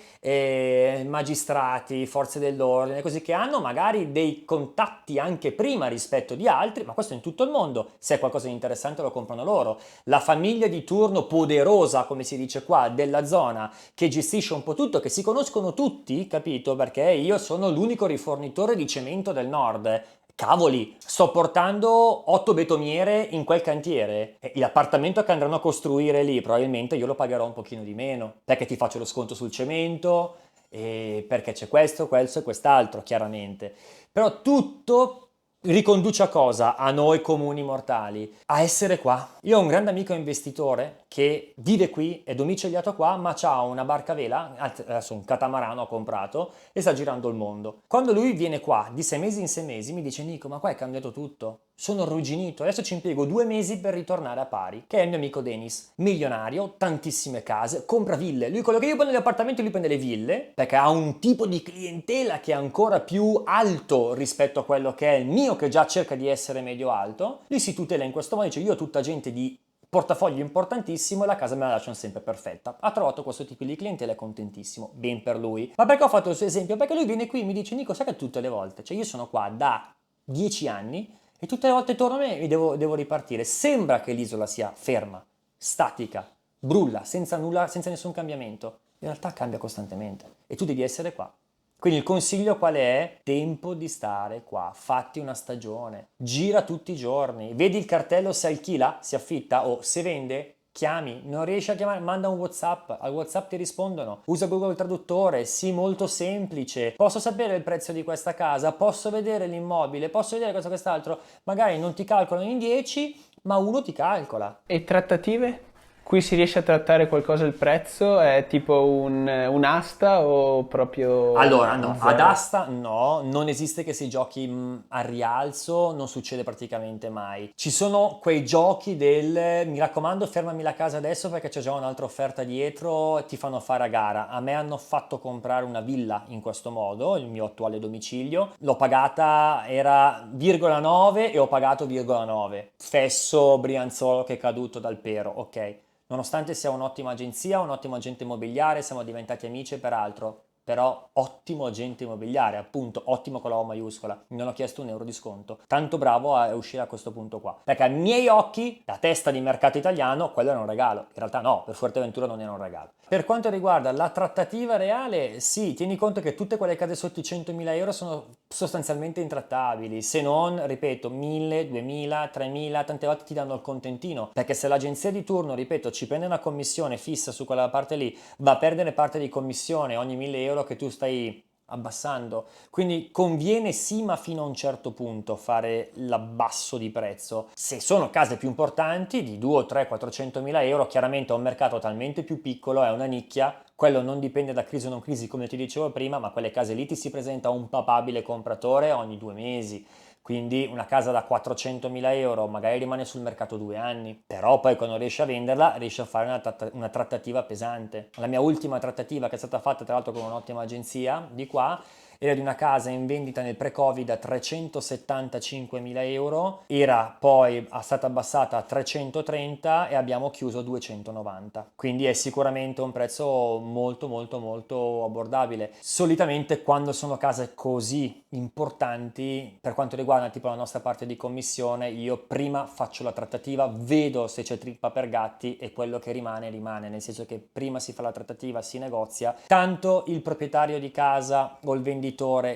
magistrati, forze dell'ordine, così che hanno magari dei contatti anche prima rispetto di altri, ma questo in tutto il mondo, se è qualcosa di interessante lo comprano loro. La famiglia di turno poderosa, come si dice qua, della zona, che gestisce un po' tutto, che si conoscono tutti, capito? Perché io sono l'unico rifornitore di cemento del nord. Cavoli, sto portando 8 betomiere in quel cantiere e l'appartamento che andranno a costruire lì probabilmente io lo pagherò un pochino di meno perché ti faccio lo sconto sul cemento e perché c'è questo, questo e quest'altro chiaramente. Però tutto riconduce a cosa? A noi comuni mortali, a essere qua. Io ho un grande amico investitore che vive qui, è domiciliato qua, ma ha una barca a vela, adesso un catamarano ha comprato e sta girando il mondo. Quando lui viene qua di 6 mesi in 6 mesi mi dice Nico, ma qua è cambiato tutto. Sono arrugginito, adesso ci impiego 2 mesi per ritornare a pari, che è il mio amico Denis, milionario, tantissime case, compra ville. Lui quello che io prendo gli appartamenti, lui prende le ville, perché ha un tipo di clientela che è ancora più alto rispetto a quello che è il mio, che già cerca di essere medio alto. Lui si tutela in questo modo, dice io ho tutta gente di portafoglio importantissimo e la casa me la lasciano sempre perfetta. Ha trovato questo tipo di clientela e è contentissimo, ben per lui. Ma perché ho fatto il suo esempio? Perché lui viene qui e mi dice Nico, sai che tutte le volte, cioè io sono qua da 10 anni e tutte le volte torno e mi devo ripartire. Sembra che l'isola sia ferma, statica, brulla, senza nulla, senza nessun cambiamento. In realtà cambia costantemente e tu devi essere qua. Quindi il consiglio qual è? Tempo di stare qua, fatti una stagione, gira tutti i giorni, vedi il cartello se alchila, si affitta o se vende, chiami, non riesci a chiamare, manda un WhatsApp, al WhatsApp ti rispondono, usa Google Traduttore, sì, molto semplice, posso sapere il prezzo di questa casa, posso vedere l'immobile, posso vedere questo e quest'altro, magari non ti calcolano in 10, ma uno ti calcola. E trattative? Qui si riesce a trattare qualcosa il prezzo? È tipo un'asta o proprio Allora, no, ad zero? asta no, non esiste che si giochi a rialzo, non succede praticamente mai. Ci sono quei giochi del mi raccomando fermami la casa adesso perché c'è già un'altra offerta dietro e ti fanno fare a gara. A me hanno fatto comprare una villa in questo modo, il mio attuale domicilio. L'ho pagata, era 0,9 e ho pagato 0,9. Fesso Brianzolo che è caduto dal pero, ok. Nonostante sia un'ottima agenzia, un ottimo agente immobiliare, siamo diventati amici e peraltro, però ottimo agente immobiliare, appunto, ottimo con la O maiuscola, non ho chiesto un euro di sconto, tanto bravo a uscire a questo punto qua, perché ai miei occhi, la testa di mercato italiano, quello era un regalo, in realtà no, per Fuerteventura non era un regalo. Per quanto riguarda la trattativa reale, sì, tieni conto che tutte quelle case sotto i 100.000 euro sono sostanzialmente intrattabili, se non, ripeto, 1.000, 2.000, 3.000, tante volte ti danno il contentino, perché se l'agenzia di turno, ripeto, ci prende una commissione fissa su quella parte lì, va a perdere parte di commissione ogni 1.000 euro che tu stai abbassando. Quindi conviene sì, ma fino a un certo punto fare l'abbasso di prezzo. Se sono case più importanti di 2, 3, 400 mila euro, chiaramente è un mercato talmente più piccolo, è una nicchia, quello non dipende da crisi o non crisi come ti dicevo prima, ma quelle case lì ti si presenta un papabile compratore ogni 2 mesi. Quindi una casa da 400.000 euro magari rimane sul mercato 2 anni, però poi quando riesci a venderla riesci a fare una trattativa pesante. La mia ultima trattativa che è stata fatta tra l'altro con un'ottima agenzia di qua era di una casa in vendita nel pre-Covid a 375.000 euro, era poi stata abbassata a 330 e abbiamo chiuso 290. Quindi è sicuramente un prezzo molto molto molto abbordabile. Solitamente quando sono case così importanti, per quanto riguarda tipo la nostra parte di commissione, io prima faccio la trattativa, vedo se c'è trippa per gatti e quello che rimane rimane, nel senso che prima si fa la trattativa, si negozia, tanto il proprietario di casa o il venditore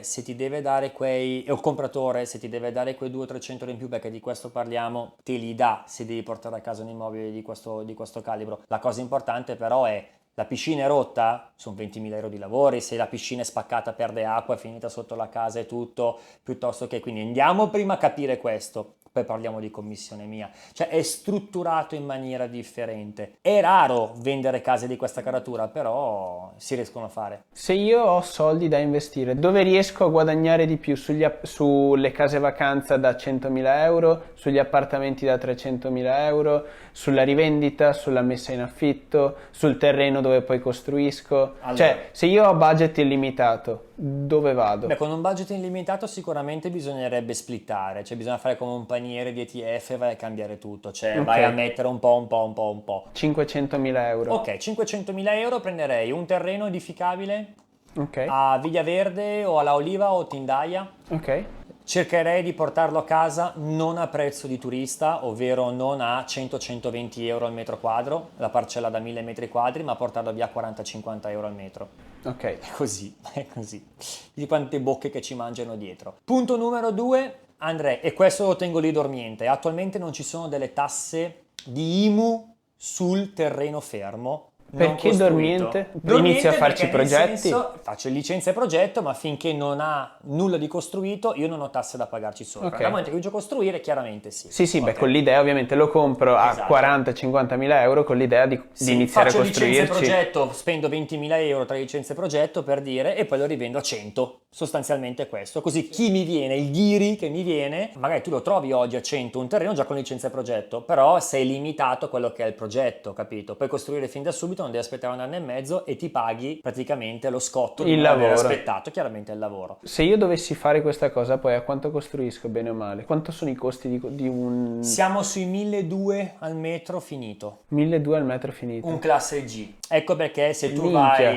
se ti deve dare quei, o il compratore se ti deve dare quei 200-300 euro in più, perché di questo parliamo, te li dà se devi portare a casa un immobile di questo calibro. La cosa importante però è la piscina è rotta, sono 20.000 euro di lavori, se la piscina è spaccata perde acqua, è finita sotto la casa e tutto, piuttosto che quindi andiamo prima a capire questo. poi parliamo di commissione mia, cioè è strutturato in maniera differente. È raro vendere case di questa caratura, però si riescono a fare. Se io ho soldi da investire, dove riesco a guadagnare di più? Sulle case vacanza da 100.000 euro, sugli appartamenti da 300.000 euro, sulla rivendita, sulla messa in affitto, sul terreno dove poi costruisco? Allora. Cioè, se io ho budget illimitato, dove vado? Beh, con un budget illimitato sicuramente bisognerebbe splittare, cioè bisogna fare come un paniere di ETF e vai a cambiare tutto, cioè Ok. vai a mettere un po', un po', un po', un po'. 500.000 euro. Ok, 500.000 euro prenderei un terreno edificabile Ok. a Viglia Verde o alla Oliva o Tindaia. Ok. Cercherei di portarlo a casa non a prezzo di turista, ovvero non a 100-120 euro al metro quadro, la parcella da 1000 metri quadri, ma portarlo via a 40-50 euro al metro. Ok. È così, è così. Di quante bocche che ci mangiano dietro. Punto numero 2, Andrea, e questo lo tengo lì dormiente, attualmente non ci sono delle tasse di IMU sul terreno fermo. Non Perché costruito. dormiente? Dormiente Inizio a farci perché, nel progetti? senso, faccio licenza e progetto, ma finché non ha nulla di costruito, io non ho tasse da pagarci sopra. Ok. Dal momento che comincio a costruire, chiaramente sì. Sì, beh, Ok. con l'idea ovviamente lo compro a Esatto. 40-50.000 euro con l'idea di Sì, iniziare a faccio licenza e costruirci. progetto, spendo 20.000 euro tra licenze e progetto per dire e poi lo rivendo a 100, sostanzialmente questo. Così chi mi viene, il ghiri che mi viene, magari tu lo trovi oggi a 100 un terreno già con licenza e progetto, però sei limitato a quello che è il progetto, capito? Puoi costruire fin da subito, non devi aspettare un anno e mezzo e ti paghi praticamente lo scotto di Il non aver lavoro. aspettato, chiaramente il lavoro. Se io dovessi fare questa cosa, poi a quanto costruisco, bene o male? Quanto sono i costi di un Siamo sui 1.200 al metro finito. 1.200 al metro finito? Un classe G. Ecco perché se tu Minchia.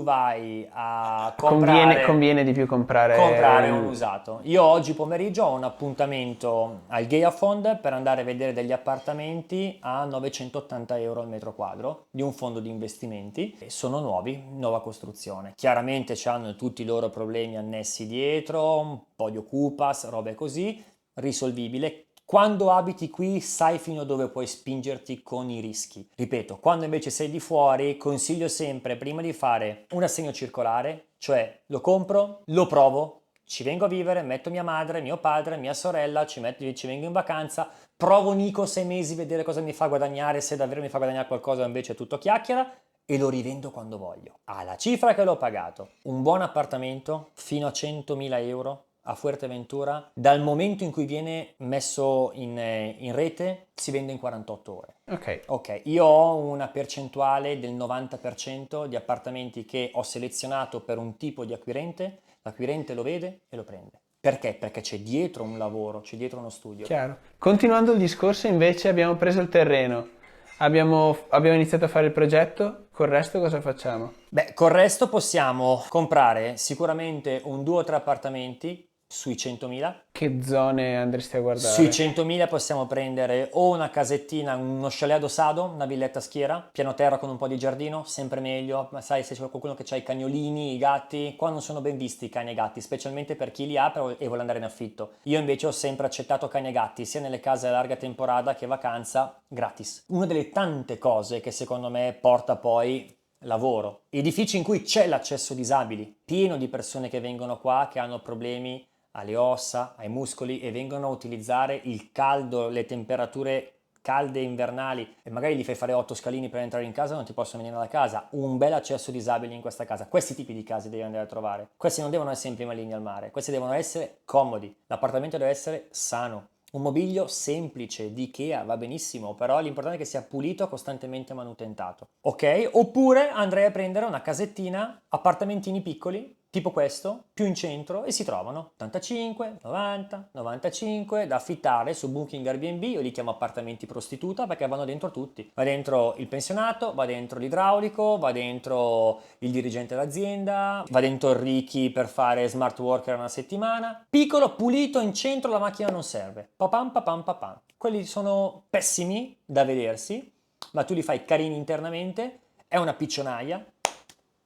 vai a comprare Conviene di più comprare un usato. Io oggi pomeriggio ho un appuntamento al Gayafond per andare a vedere degli appartamenti a 980 euro al metro quadro di un fondo di investimenti e sono nuovi, nuova costruzione. Chiaramente hanno tutti i loro problemi annessi dietro, un po' di occupas, robe così, risolvibile. Quando abiti qui sai fino a dove puoi spingerti con i rischi. Ripeto, quando invece sei di fuori, consiglio sempre prima di fare un assegno circolare, cioè lo compro, lo provo, ci vengo a vivere, metto mia madre, mio padre, mia sorella, ci vengo in vacanza, provo Nico 6 mesi, vedere cosa mi fa guadagnare, se davvero mi fa guadagnare qualcosa invece è tutto chiacchiera, e lo rivendo quando voglio. Alla cifra che l'ho pagato. Un buon appartamento fino a 100.000 euro a Fuerteventura, dal momento in cui viene messo in rete, si vende in 48 ore. Ok. Ok, io ho una percentuale del 90% di appartamenti che ho selezionato per un tipo di acquirente, l'acquirente lo vede e lo prende. Perché? Perché c'è dietro un lavoro, c'è dietro uno studio. Chiaro. Continuando il discorso, invece, abbiamo preso il terreno, abbiamo iniziato a fare il progetto, col resto cosa facciamo? Beh, col resto possiamo comprare sicuramente un 2 o 3 appartamenti sui 100.000. Che zone andresti a guardare? Sui 100.000 possiamo prendere o una casettina, uno chalet adossato, una villetta a schiera, piano terra con un po' di giardino, sempre meglio, ma sai se c'è qualcuno che ha i cagnolini, i gatti, qua non sono ben visti i cani e i gatti, specialmente per chi li ha e vuole andare in affitto. Io invece ho sempre accettato cani e gatti, sia nelle case a larga temporada che vacanza, gratis. Una delle tante cose che secondo me porta poi lavoro. Edifici in cui c'è l'accesso disabili, pieno di persone che vengono qua che hanno problemi alle ossa, ai muscoli e vengono a utilizzare il caldo, le temperature calde invernali e magari gli fai fare 8 scalini per entrare in casa e non ti possono venire alla casa. Un bel accesso disabili in questa casa. Questi tipi di case devi andare a trovare. Questi non devono essere in prima linea al mare, questi devono essere comodi. L'appartamento deve essere sano. Un mobilio semplice di Ikea va benissimo, però l'importante è che sia pulito, costantemente manutentato. Ok? Oppure andrei a prendere una casettina, appartamentini piccoli, tipo questo, più in centro e si trovano 85, 90, 95 da affittare su Booking Airbnb, io li chiamo appartamenti prostituta perché vanno dentro tutti. Va dentro il pensionato, va dentro l'idraulico, va dentro il dirigente d'azienda, va dentro il Ricky per fare smart worker una settimana. Piccolo, pulito, in centro la macchina non serve. Papam papam papam. Quelli sono pessimi da vedersi, ma tu li fai carini internamente, è una piccionaia,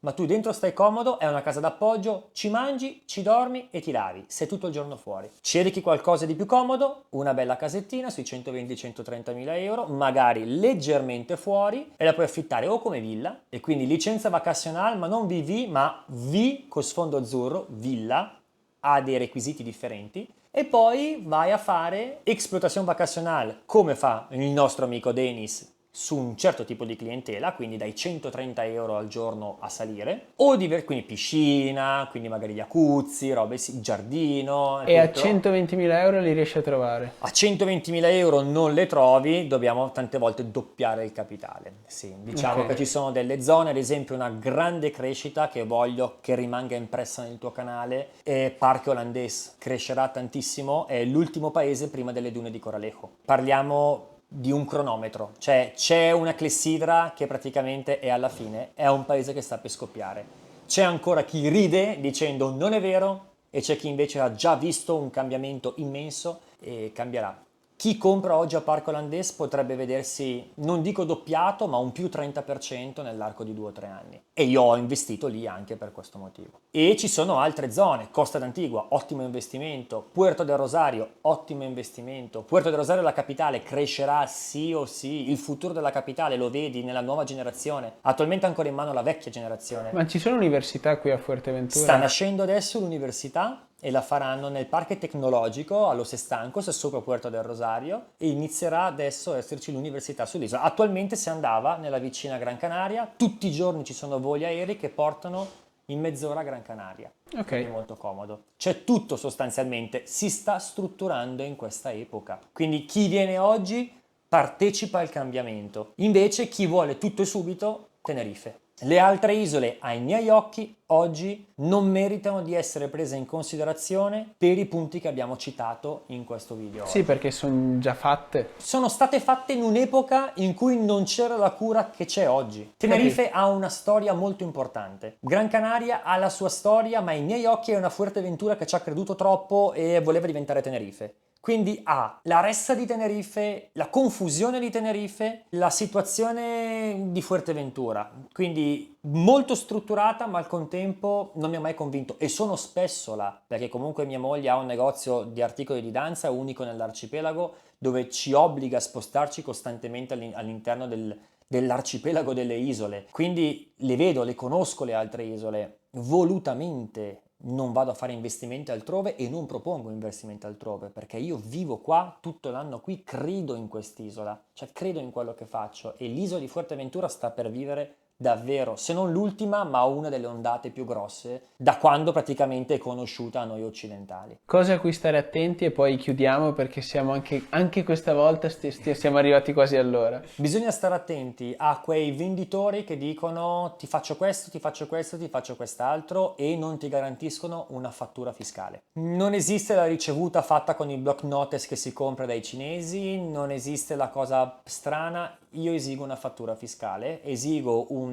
ma tu dentro stai comodo, è una casa d'appoggio, ci mangi, ci dormi e ti lavi, sei tutto il giorno fuori. Cerchi qualcosa di più comodo, una bella casettina sui 120-130 mila euro, magari leggermente fuori, e la puoi affittare o come villa, e quindi licenza vacazionale, ma non VV, ma V con sfondo azzurro, villa, ha dei requisiti differenti, e poi vai a fare exploitation vacacionale, come fa il nostro amico Denis su un certo tipo di clientela, quindi dai 130 euro al giorno a salire, o quindi piscina, quindi magari jacuzzi, robe, giardino E a tutto. 120.000 euro li riesci a trovare? A 120.000 euro non le trovi, dobbiamo tante volte doppiare il capitale. Sì, diciamo Ok. che ci sono delle zone, ad esempio una grande crescita che voglio che rimanga impressa nel tuo canale, è Parque Holandés, crescerà tantissimo, è l'ultimo paese prima delle dune di Coralejo. Parliamo di un cronometro, cioè c'è una clessidra che praticamente è alla fine, è un paese che sta per scoppiare. C'è ancora chi ride dicendo non è vero e c'è chi invece ha già visto un cambiamento immenso e cambierà. Chi compra oggi a Parco Olandese potrebbe vedersi, non dico doppiato, ma un più 30% nell'arco di 2 o 3 anni. E io ho investito lì anche per questo motivo. E ci sono altre zone, Costa d'Antigua, ottimo investimento, Puerto del Rosario, ottimo investimento. Puerto del Rosario, la capitale, crescerà sì o sì, il futuro della capitale lo vedi nella nuova generazione. Attualmente è ancora in mano la vecchia generazione. Ma ci sono università qui a Fuerteventura? Sta nascendo adesso l'università e la faranno nel Parque Tecnologico a Los Estancos, sopra Puerto del Rosario, e inizierà adesso a esserci l'università sull'isola. Attualmente si andava nella vicina Gran Canaria, tutti i giorni ci sono voli aerei che portano in mezz'ora a Gran Canaria. Ok. È molto comodo. C'è tutto sostanzialmente, si sta strutturando in questa epoca. Quindi chi viene oggi partecipa al cambiamento. Invece chi vuole tutto e subito, Tenerife. Le altre isole, ai miei occhi, oggi non meritano di essere prese in considerazione per i punti che abbiamo citato in questo video. Sì, perché sono già fatte. Sono state fatte in un'epoca in cui non c'era la cura che c'è oggi. Tenerife ha una storia molto importante. Gran Canaria ha la sua storia, ma ai miei occhi è una Fuerteventura che ci ha creduto troppo e voleva diventare Tenerife. Quindi ha la ressa di Tenerife, la confusione di Tenerife, la situazione di Fuerteventura. Quindi molto strutturata, ma al contempo non mi ha mai convinto. E sono spesso là, perché comunque mia moglie ha un negozio di articoli di danza unico nell'arcipelago, dove ci obbliga a spostarci costantemente all'interno dell'arcipelago delle isole. Quindi le vedo, le conosco le altre isole, volutamente non vado a fare investimenti altrove e non propongo investimenti altrove perché io vivo qua tutto l'anno qui, credo in quest'isola, cioè credo in quello che faccio e l'isola di Fuerteventura sta per vivere davvero, se non l'ultima, ma una delle ondate più grosse da quando praticamente è conosciuta a noi occidentali. Cose a cui stare attenti e poi chiudiamo perché siamo anche questa volta siamo arrivati quasi all'ora. Bisogna stare attenti a quei venditori che dicono ti faccio questo, ti faccio questo, ti faccio quest'altro e non ti garantiscono una fattura fiscale. Non esiste la ricevuta fatta con il block notice che si compra dai cinesi, non esiste la cosa strana, io esigo una fattura fiscale, esigo un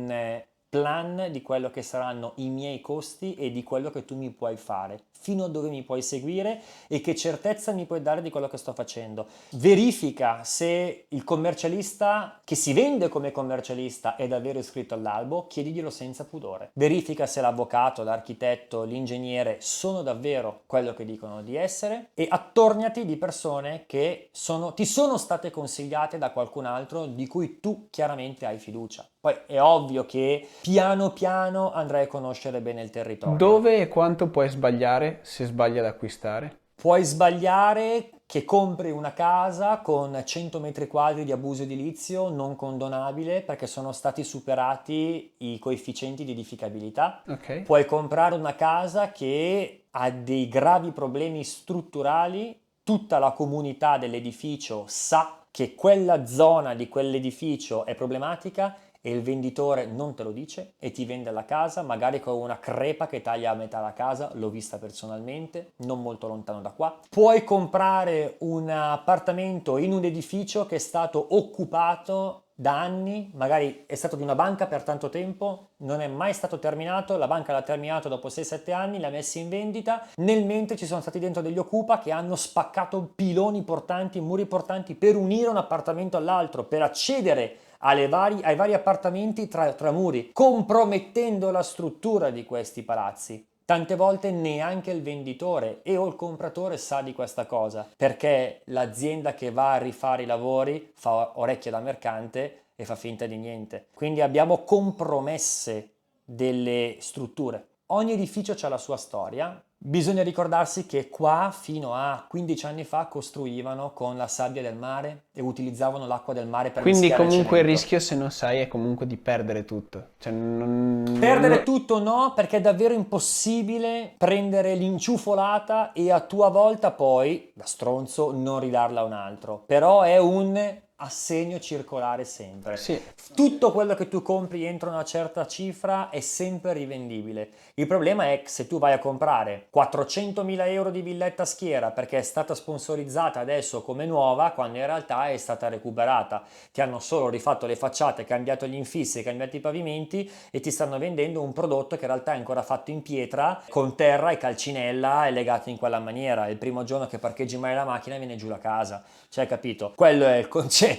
plan di quello che saranno i miei costi e di quello che tu mi puoi fare, fino a dove mi puoi seguire e che certezza mi puoi dare di quello che sto facendo. Verifica se il commercialista che si vende come commercialista è davvero iscritto all'albo, chiediglielo senza pudore. Verifica se l'avvocato, l'architetto, l'ingegnere sono davvero quello che dicono di essere e attorniati di persone che ti sono state consigliate da qualcun altro di cui tu chiaramente hai fiducia. Poi è ovvio che piano piano andrai a conoscere bene il territorio. Dove e quanto puoi sbagliare se sbagli ad acquistare? Puoi sbagliare che compri una casa con 100 metri quadri di abuso edilizio non condonabile perché sono stati superati i coefficienti di edificabilità. Ok. Puoi comprare una casa che ha dei gravi problemi strutturali, tutta la comunità dell'edificio sa che quella zona di quell'edificio è problematica e il venditore non te lo dice e ti vende la casa, magari con una crepa che taglia a metà la casa, l'ho vista personalmente, non molto lontano da qua. Puoi comprare un appartamento in un edificio che è stato occupato da anni, magari è stato di una banca per tanto tempo, non è mai stato terminato, la banca l'ha terminato dopo 6-7 anni, l'ha messo in vendita, nel mentre ci sono stati dentro degli occupa che hanno spaccato piloni portanti, muri portanti per unire un appartamento all'altro, per accedere ai vari appartamenti tra muri, compromettendo la struttura di questi palazzi. Tante volte neanche il venditore o il compratore sa di questa cosa, perché l'azienda che va a rifare i lavori fa orecchie da mercante e fa finta di niente. Quindi abbiamo compromesse delle strutture. Ogni edificio ha la sua storia, Bisogna ricordarsi che qua fino a 15 anni fa costruivano con la sabbia del mare e utilizzavano l'acqua del mare per Quindi mischiare il comunque il cemento. rischio, se non sai, è comunque di perdere tutto. Cioè, Perdere tutto no, perché è davvero impossibile prendere l'inciufolata e a tua volta poi, da stronzo, non ridarla a un altro. Però è un assegno circolare sempre. Sì, Tutto quello che tu compri entro una certa cifra è sempre rivendibile. Il problema è che se tu vai a comprare 400.000 euro di villetta a schiera perché è stata sponsorizzata adesso come nuova, quando in realtà è stata recuperata, ti hanno solo rifatto le facciate, cambiato gli infissi, cambiato i pavimenti e ti stanno vendendo un prodotto che in realtà è ancora fatto in pietra, con terra e calcinella e legato in quella maniera. Il primo giorno che parcheggi mai la macchina viene giù la casa. Cioè, capito? Quello è il concetto.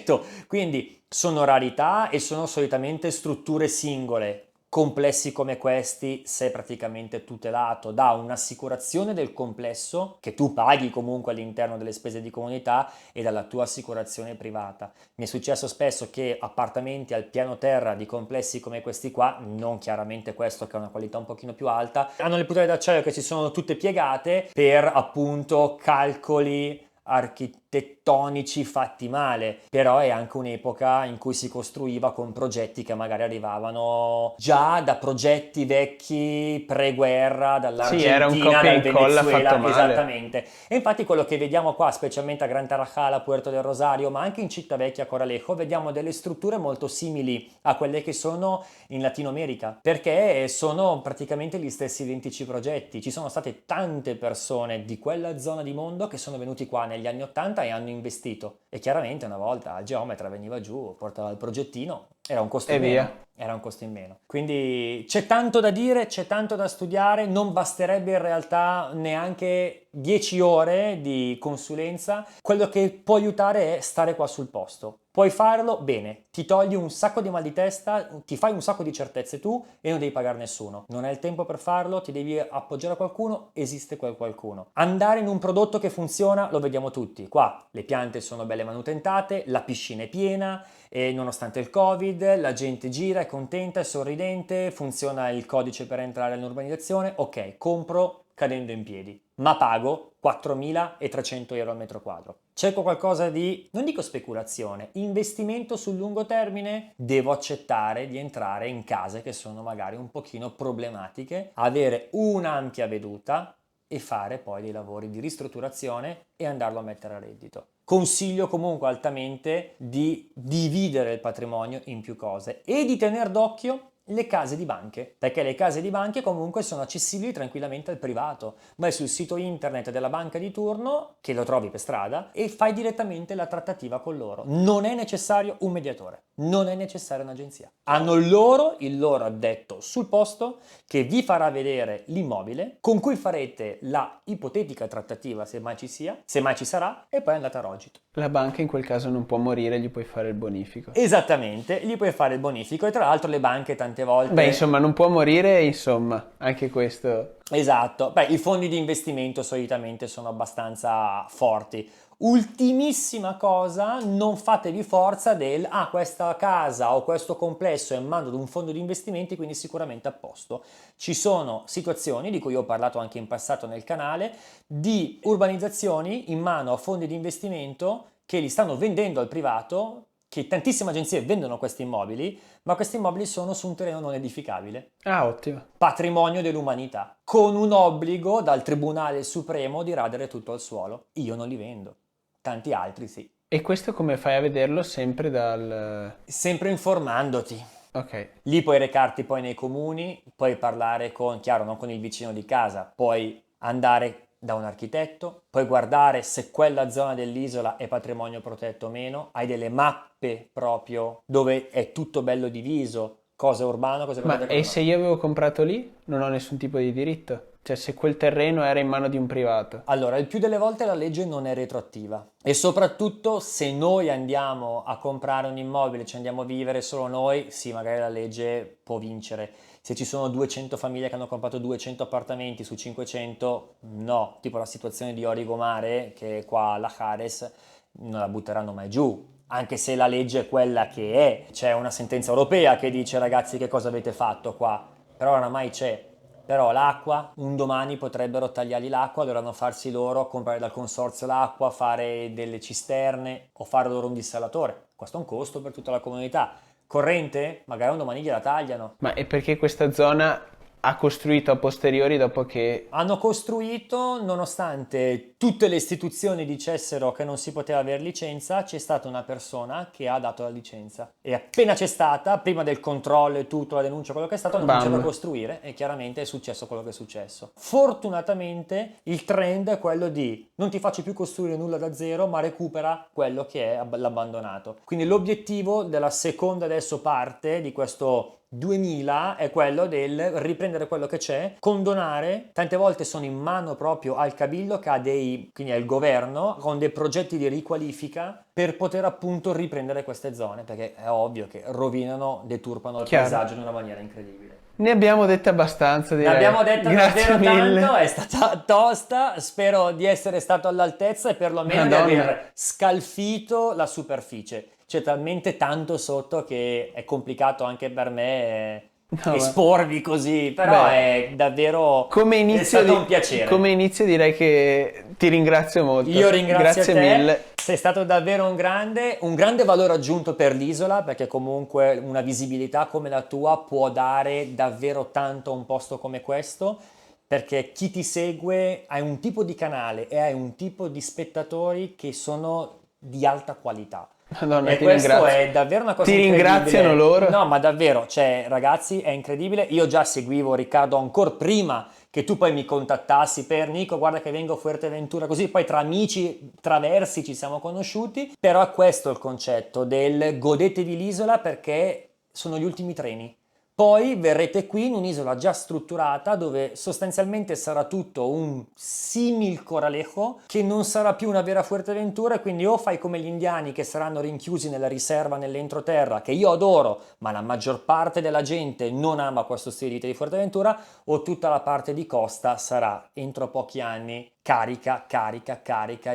Quindi sono rarità e sono solitamente strutture singole. Complessi come questi sei praticamente tutelato da un'assicurazione del complesso che tu paghi comunque all'interno delle spese di comunità e dalla tua assicurazione privata. Mi è successo spesso che appartamenti al piano terra di complessi come questi qua, non chiaramente questo che ha una qualità un pochino più alta, hanno le puntate d'acciaio che si sono tutte piegate per appunto calcoli architettonici fatti male, però è anche un'epoca in cui si costruiva con progetti che magari arrivavano già da progetti vecchi pre-guerra, sì, era un dall'Argentina, copia e dal incolla fatto Venezuela, male. esattamente. E infatti quello che vediamo qua, specialmente a Gran Tarajal, a Puerto del Rosario, ma anche in Città Vecchia, a Coralejo, vediamo delle strutture molto simili a quelle che sono in Latino America, perché sono praticamente gli stessi identici progetti. Ci sono state tante persone di quella zona di mondo che sono venuti qua negli anni 80 e hanno investito. E chiaramente una volta il geometra veniva giù, portava il progettino, era un costo E in via. meno. Era un costo in meno. Quindi c'è tanto da dire, c'è tanto da studiare, non basterebbe in realtà neanche 10 ore di consulenza. Quello che può aiutare è stare qua sul posto. Puoi farlo bene, ti togli un sacco di mal di testa, ti fai un sacco di certezze tu e non devi pagare nessuno. Non hai il tempo per farlo, ti devi appoggiare a qualcuno, esiste quel qualcuno. Andare in un prodotto che funziona lo vediamo tutti. Qua le piante sono belle manutentate, la piscina è piena, e nonostante il Covid, la gente gira, è contenta, è sorridente, funziona il codice per entrare nell'urbanizzazione, ok, compro cadendo in piedi, ma pago 4.300 euro al metro quadro. Cerco qualcosa di, non dico speculazione, investimento sul lungo termine, devo accettare di entrare in case che sono magari un pochino problematiche, avere un'ampia veduta e fare poi dei lavori di ristrutturazione e andarlo a mettere a reddito. Consiglio comunque altamente di dividere il patrimonio in più cose e di tenere d'occhio le case di banche, perché le case di banche comunque sono accessibili tranquillamente al privato. Vai sul sito internet della banca di turno, che lo trovi per strada, e fai direttamente la trattativa con loro. Non è necessario un mediatore, non è necessaria un'agenzia. Hanno loro il loro addetto sul posto che vi farà vedere l'immobile, con cui farete la ipotetica trattativa se mai ci sia, se mai ci sarà, e poi andate a rogito. La banca in quel caso non può morire, gli puoi fare il bonifico. Esattamente, gli puoi fare il bonifico e tra l'altro le banche tante volte... Beh, insomma, non può morire, insomma, anche questo. Esatto, beh, i fondi di investimento solitamente sono abbastanza forti. Ultimissima cosa, non fatevi forza del questa casa o questo complesso è in mano ad un fondo di investimenti, quindi sicuramente a posto. Ci sono situazioni, di cui ho parlato anche in passato nel canale, di urbanizzazioni in mano a fondi di investimento che li stanno vendendo al privato, che tantissime agenzie vendono questi immobili, ma questi immobili sono su un terreno non edificabile. Ah, ottimo. Patrimonio dell'umanità, con un obbligo dal Tribunale Supremo di radere tutto al suolo. Io non li vendo, tanti altri sì. E questo come fai a vederlo? Sempre dal... Sempre informandoti. Ok. Lì puoi recarti poi nei comuni, puoi parlare con, chiaro, non con il vicino di casa, puoi andare da un architetto, puoi guardare se quella zona dell'isola è patrimonio protetto o meno, hai delle mappe proprio dove è tutto bello diviso, cosa urbana, cosa Ma protetta, e cosa se no. io avevo comprato lì, non ho nessun tipo di diritto? Cioè, se quel terreno era in mano di un privato. Allora, il più delle volte la legge non è retroattiva e soprattutto se noi andiamo a comprare un immobile, ci andiamo a vivere solo noi, sì, magari la legge può vincere. Se ci sono 200 famiglie che hanno comprato 200 appartamenti su 500, no, tipo la situazione di Origo Mare, che è qua alla Jares, non la butteranno mai giù. Anche se la legge è quella che è, c'è una sentenza europea che dice ragazzi che cosa avete fatto qua, però oramai c'è. Però l'acqua, un domani potrebbero tagliargli l'acqua, dovranno farsi loro comprare dal consorzio l'acqua, fare delle cisterne o fare loro un dissalatore. Questo è un costo per tutta la comunità. Corrente? Magari un domani gliela tagliano. Ma è perché questa zona ha costruito a posteriori dopo che... Hanno costruito, nonostante tutte le istituzioni dicessero che non si poteva avere licenza, c'è stata una persona che ha dato la licenza. E appena c'è stata, prima del controllo e tutto, la denuncia, quello che è stato, hanno cominciato a costruire e chiaramente è successo quello che è successo. Fortunatamente il trend è quello di non ti faccio più costruire nulla da zero, ma recupera quello che è l'abbandonato. Quindi l'obiettivo della seconda adesso parte di questo 2000 è quello del riprendere quello che c'è, condonare, tante volte sono in mano proprio al cabildo che ha quindi al governo, con dei progetti di riqualifica per poter appunto riprendere queste zone, perché è ovvio che rovinano, deturpano il paesaggio in una maniera incredibile. Ne abbiamo dette abbastanza, direi. Ne abbiamo detta Grazie davvero mille. tanto, è stata tosta, spero di essere stato all'altezza e perlomeno Madonna. di aver scalfito la superficie. C'è talmente tanto sotto che è complicato anche per me esporvi così, però è davvero è stato un piacere. Come inizio direi che ti ringrazio molto. Io ringrazio Grazie te, mille. sei stato davvero un grande valore aggiunto per l'isola, perché comunque una visibilità come la tua può dare davvero tanto a un posto come questo, perché chi ti segue hai un tipo di canale e hai un tipo di spettatori che sono di alta qualità. Madonna, E ti questo ringrazio. è davvero una cosa Ti incredibile. ringraziano loro? No, ma davvero, cioè ragazzi, è incredibile. Io già seguivo Riccardo ancora prima che tu poi mi contattassi per Nico, guarda che vengo a Fuerteventura, così poi tra amici traversi ci siamo conosciuti. Però è questo il concetto del godetevi l'isola perché sono gli ultimi treni. Poi verrete qui in un'isola già strutturata dove sostanzialmente sarà tutto un simil Coralejo che non sarà più una vera Fuerteventura, quindi o fai come gli indiani che saranno rinchiusi nella riserva nell'entroterra, che io adoro, ma la maggior parte della gente non ama questo stile di vita di Fuerteventura, o tutta la parte di costa sarà entro pochi anni carica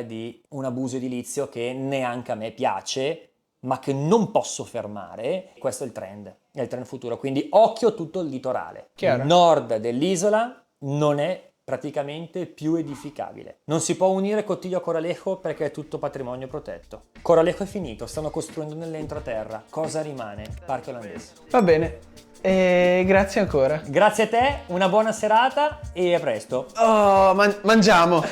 di un abuso edilizio che neanche a me piace, ma che non posso fermare. Questo è il trend futuro, quindi occhio tutto il litorale. Chiaro. Il nord dell'isola non è praticamente più edificabile. Non si può unire Cotiglio a Coralejo perché è tutto patrimonio protetto. Coralejo è finito, stanno costruendo nell'entroterra. Cosa rimane? Parco olandese. Va bene. E grazie ancora. Grazie a te, una buona serata e a presto. Oh, mangiamo.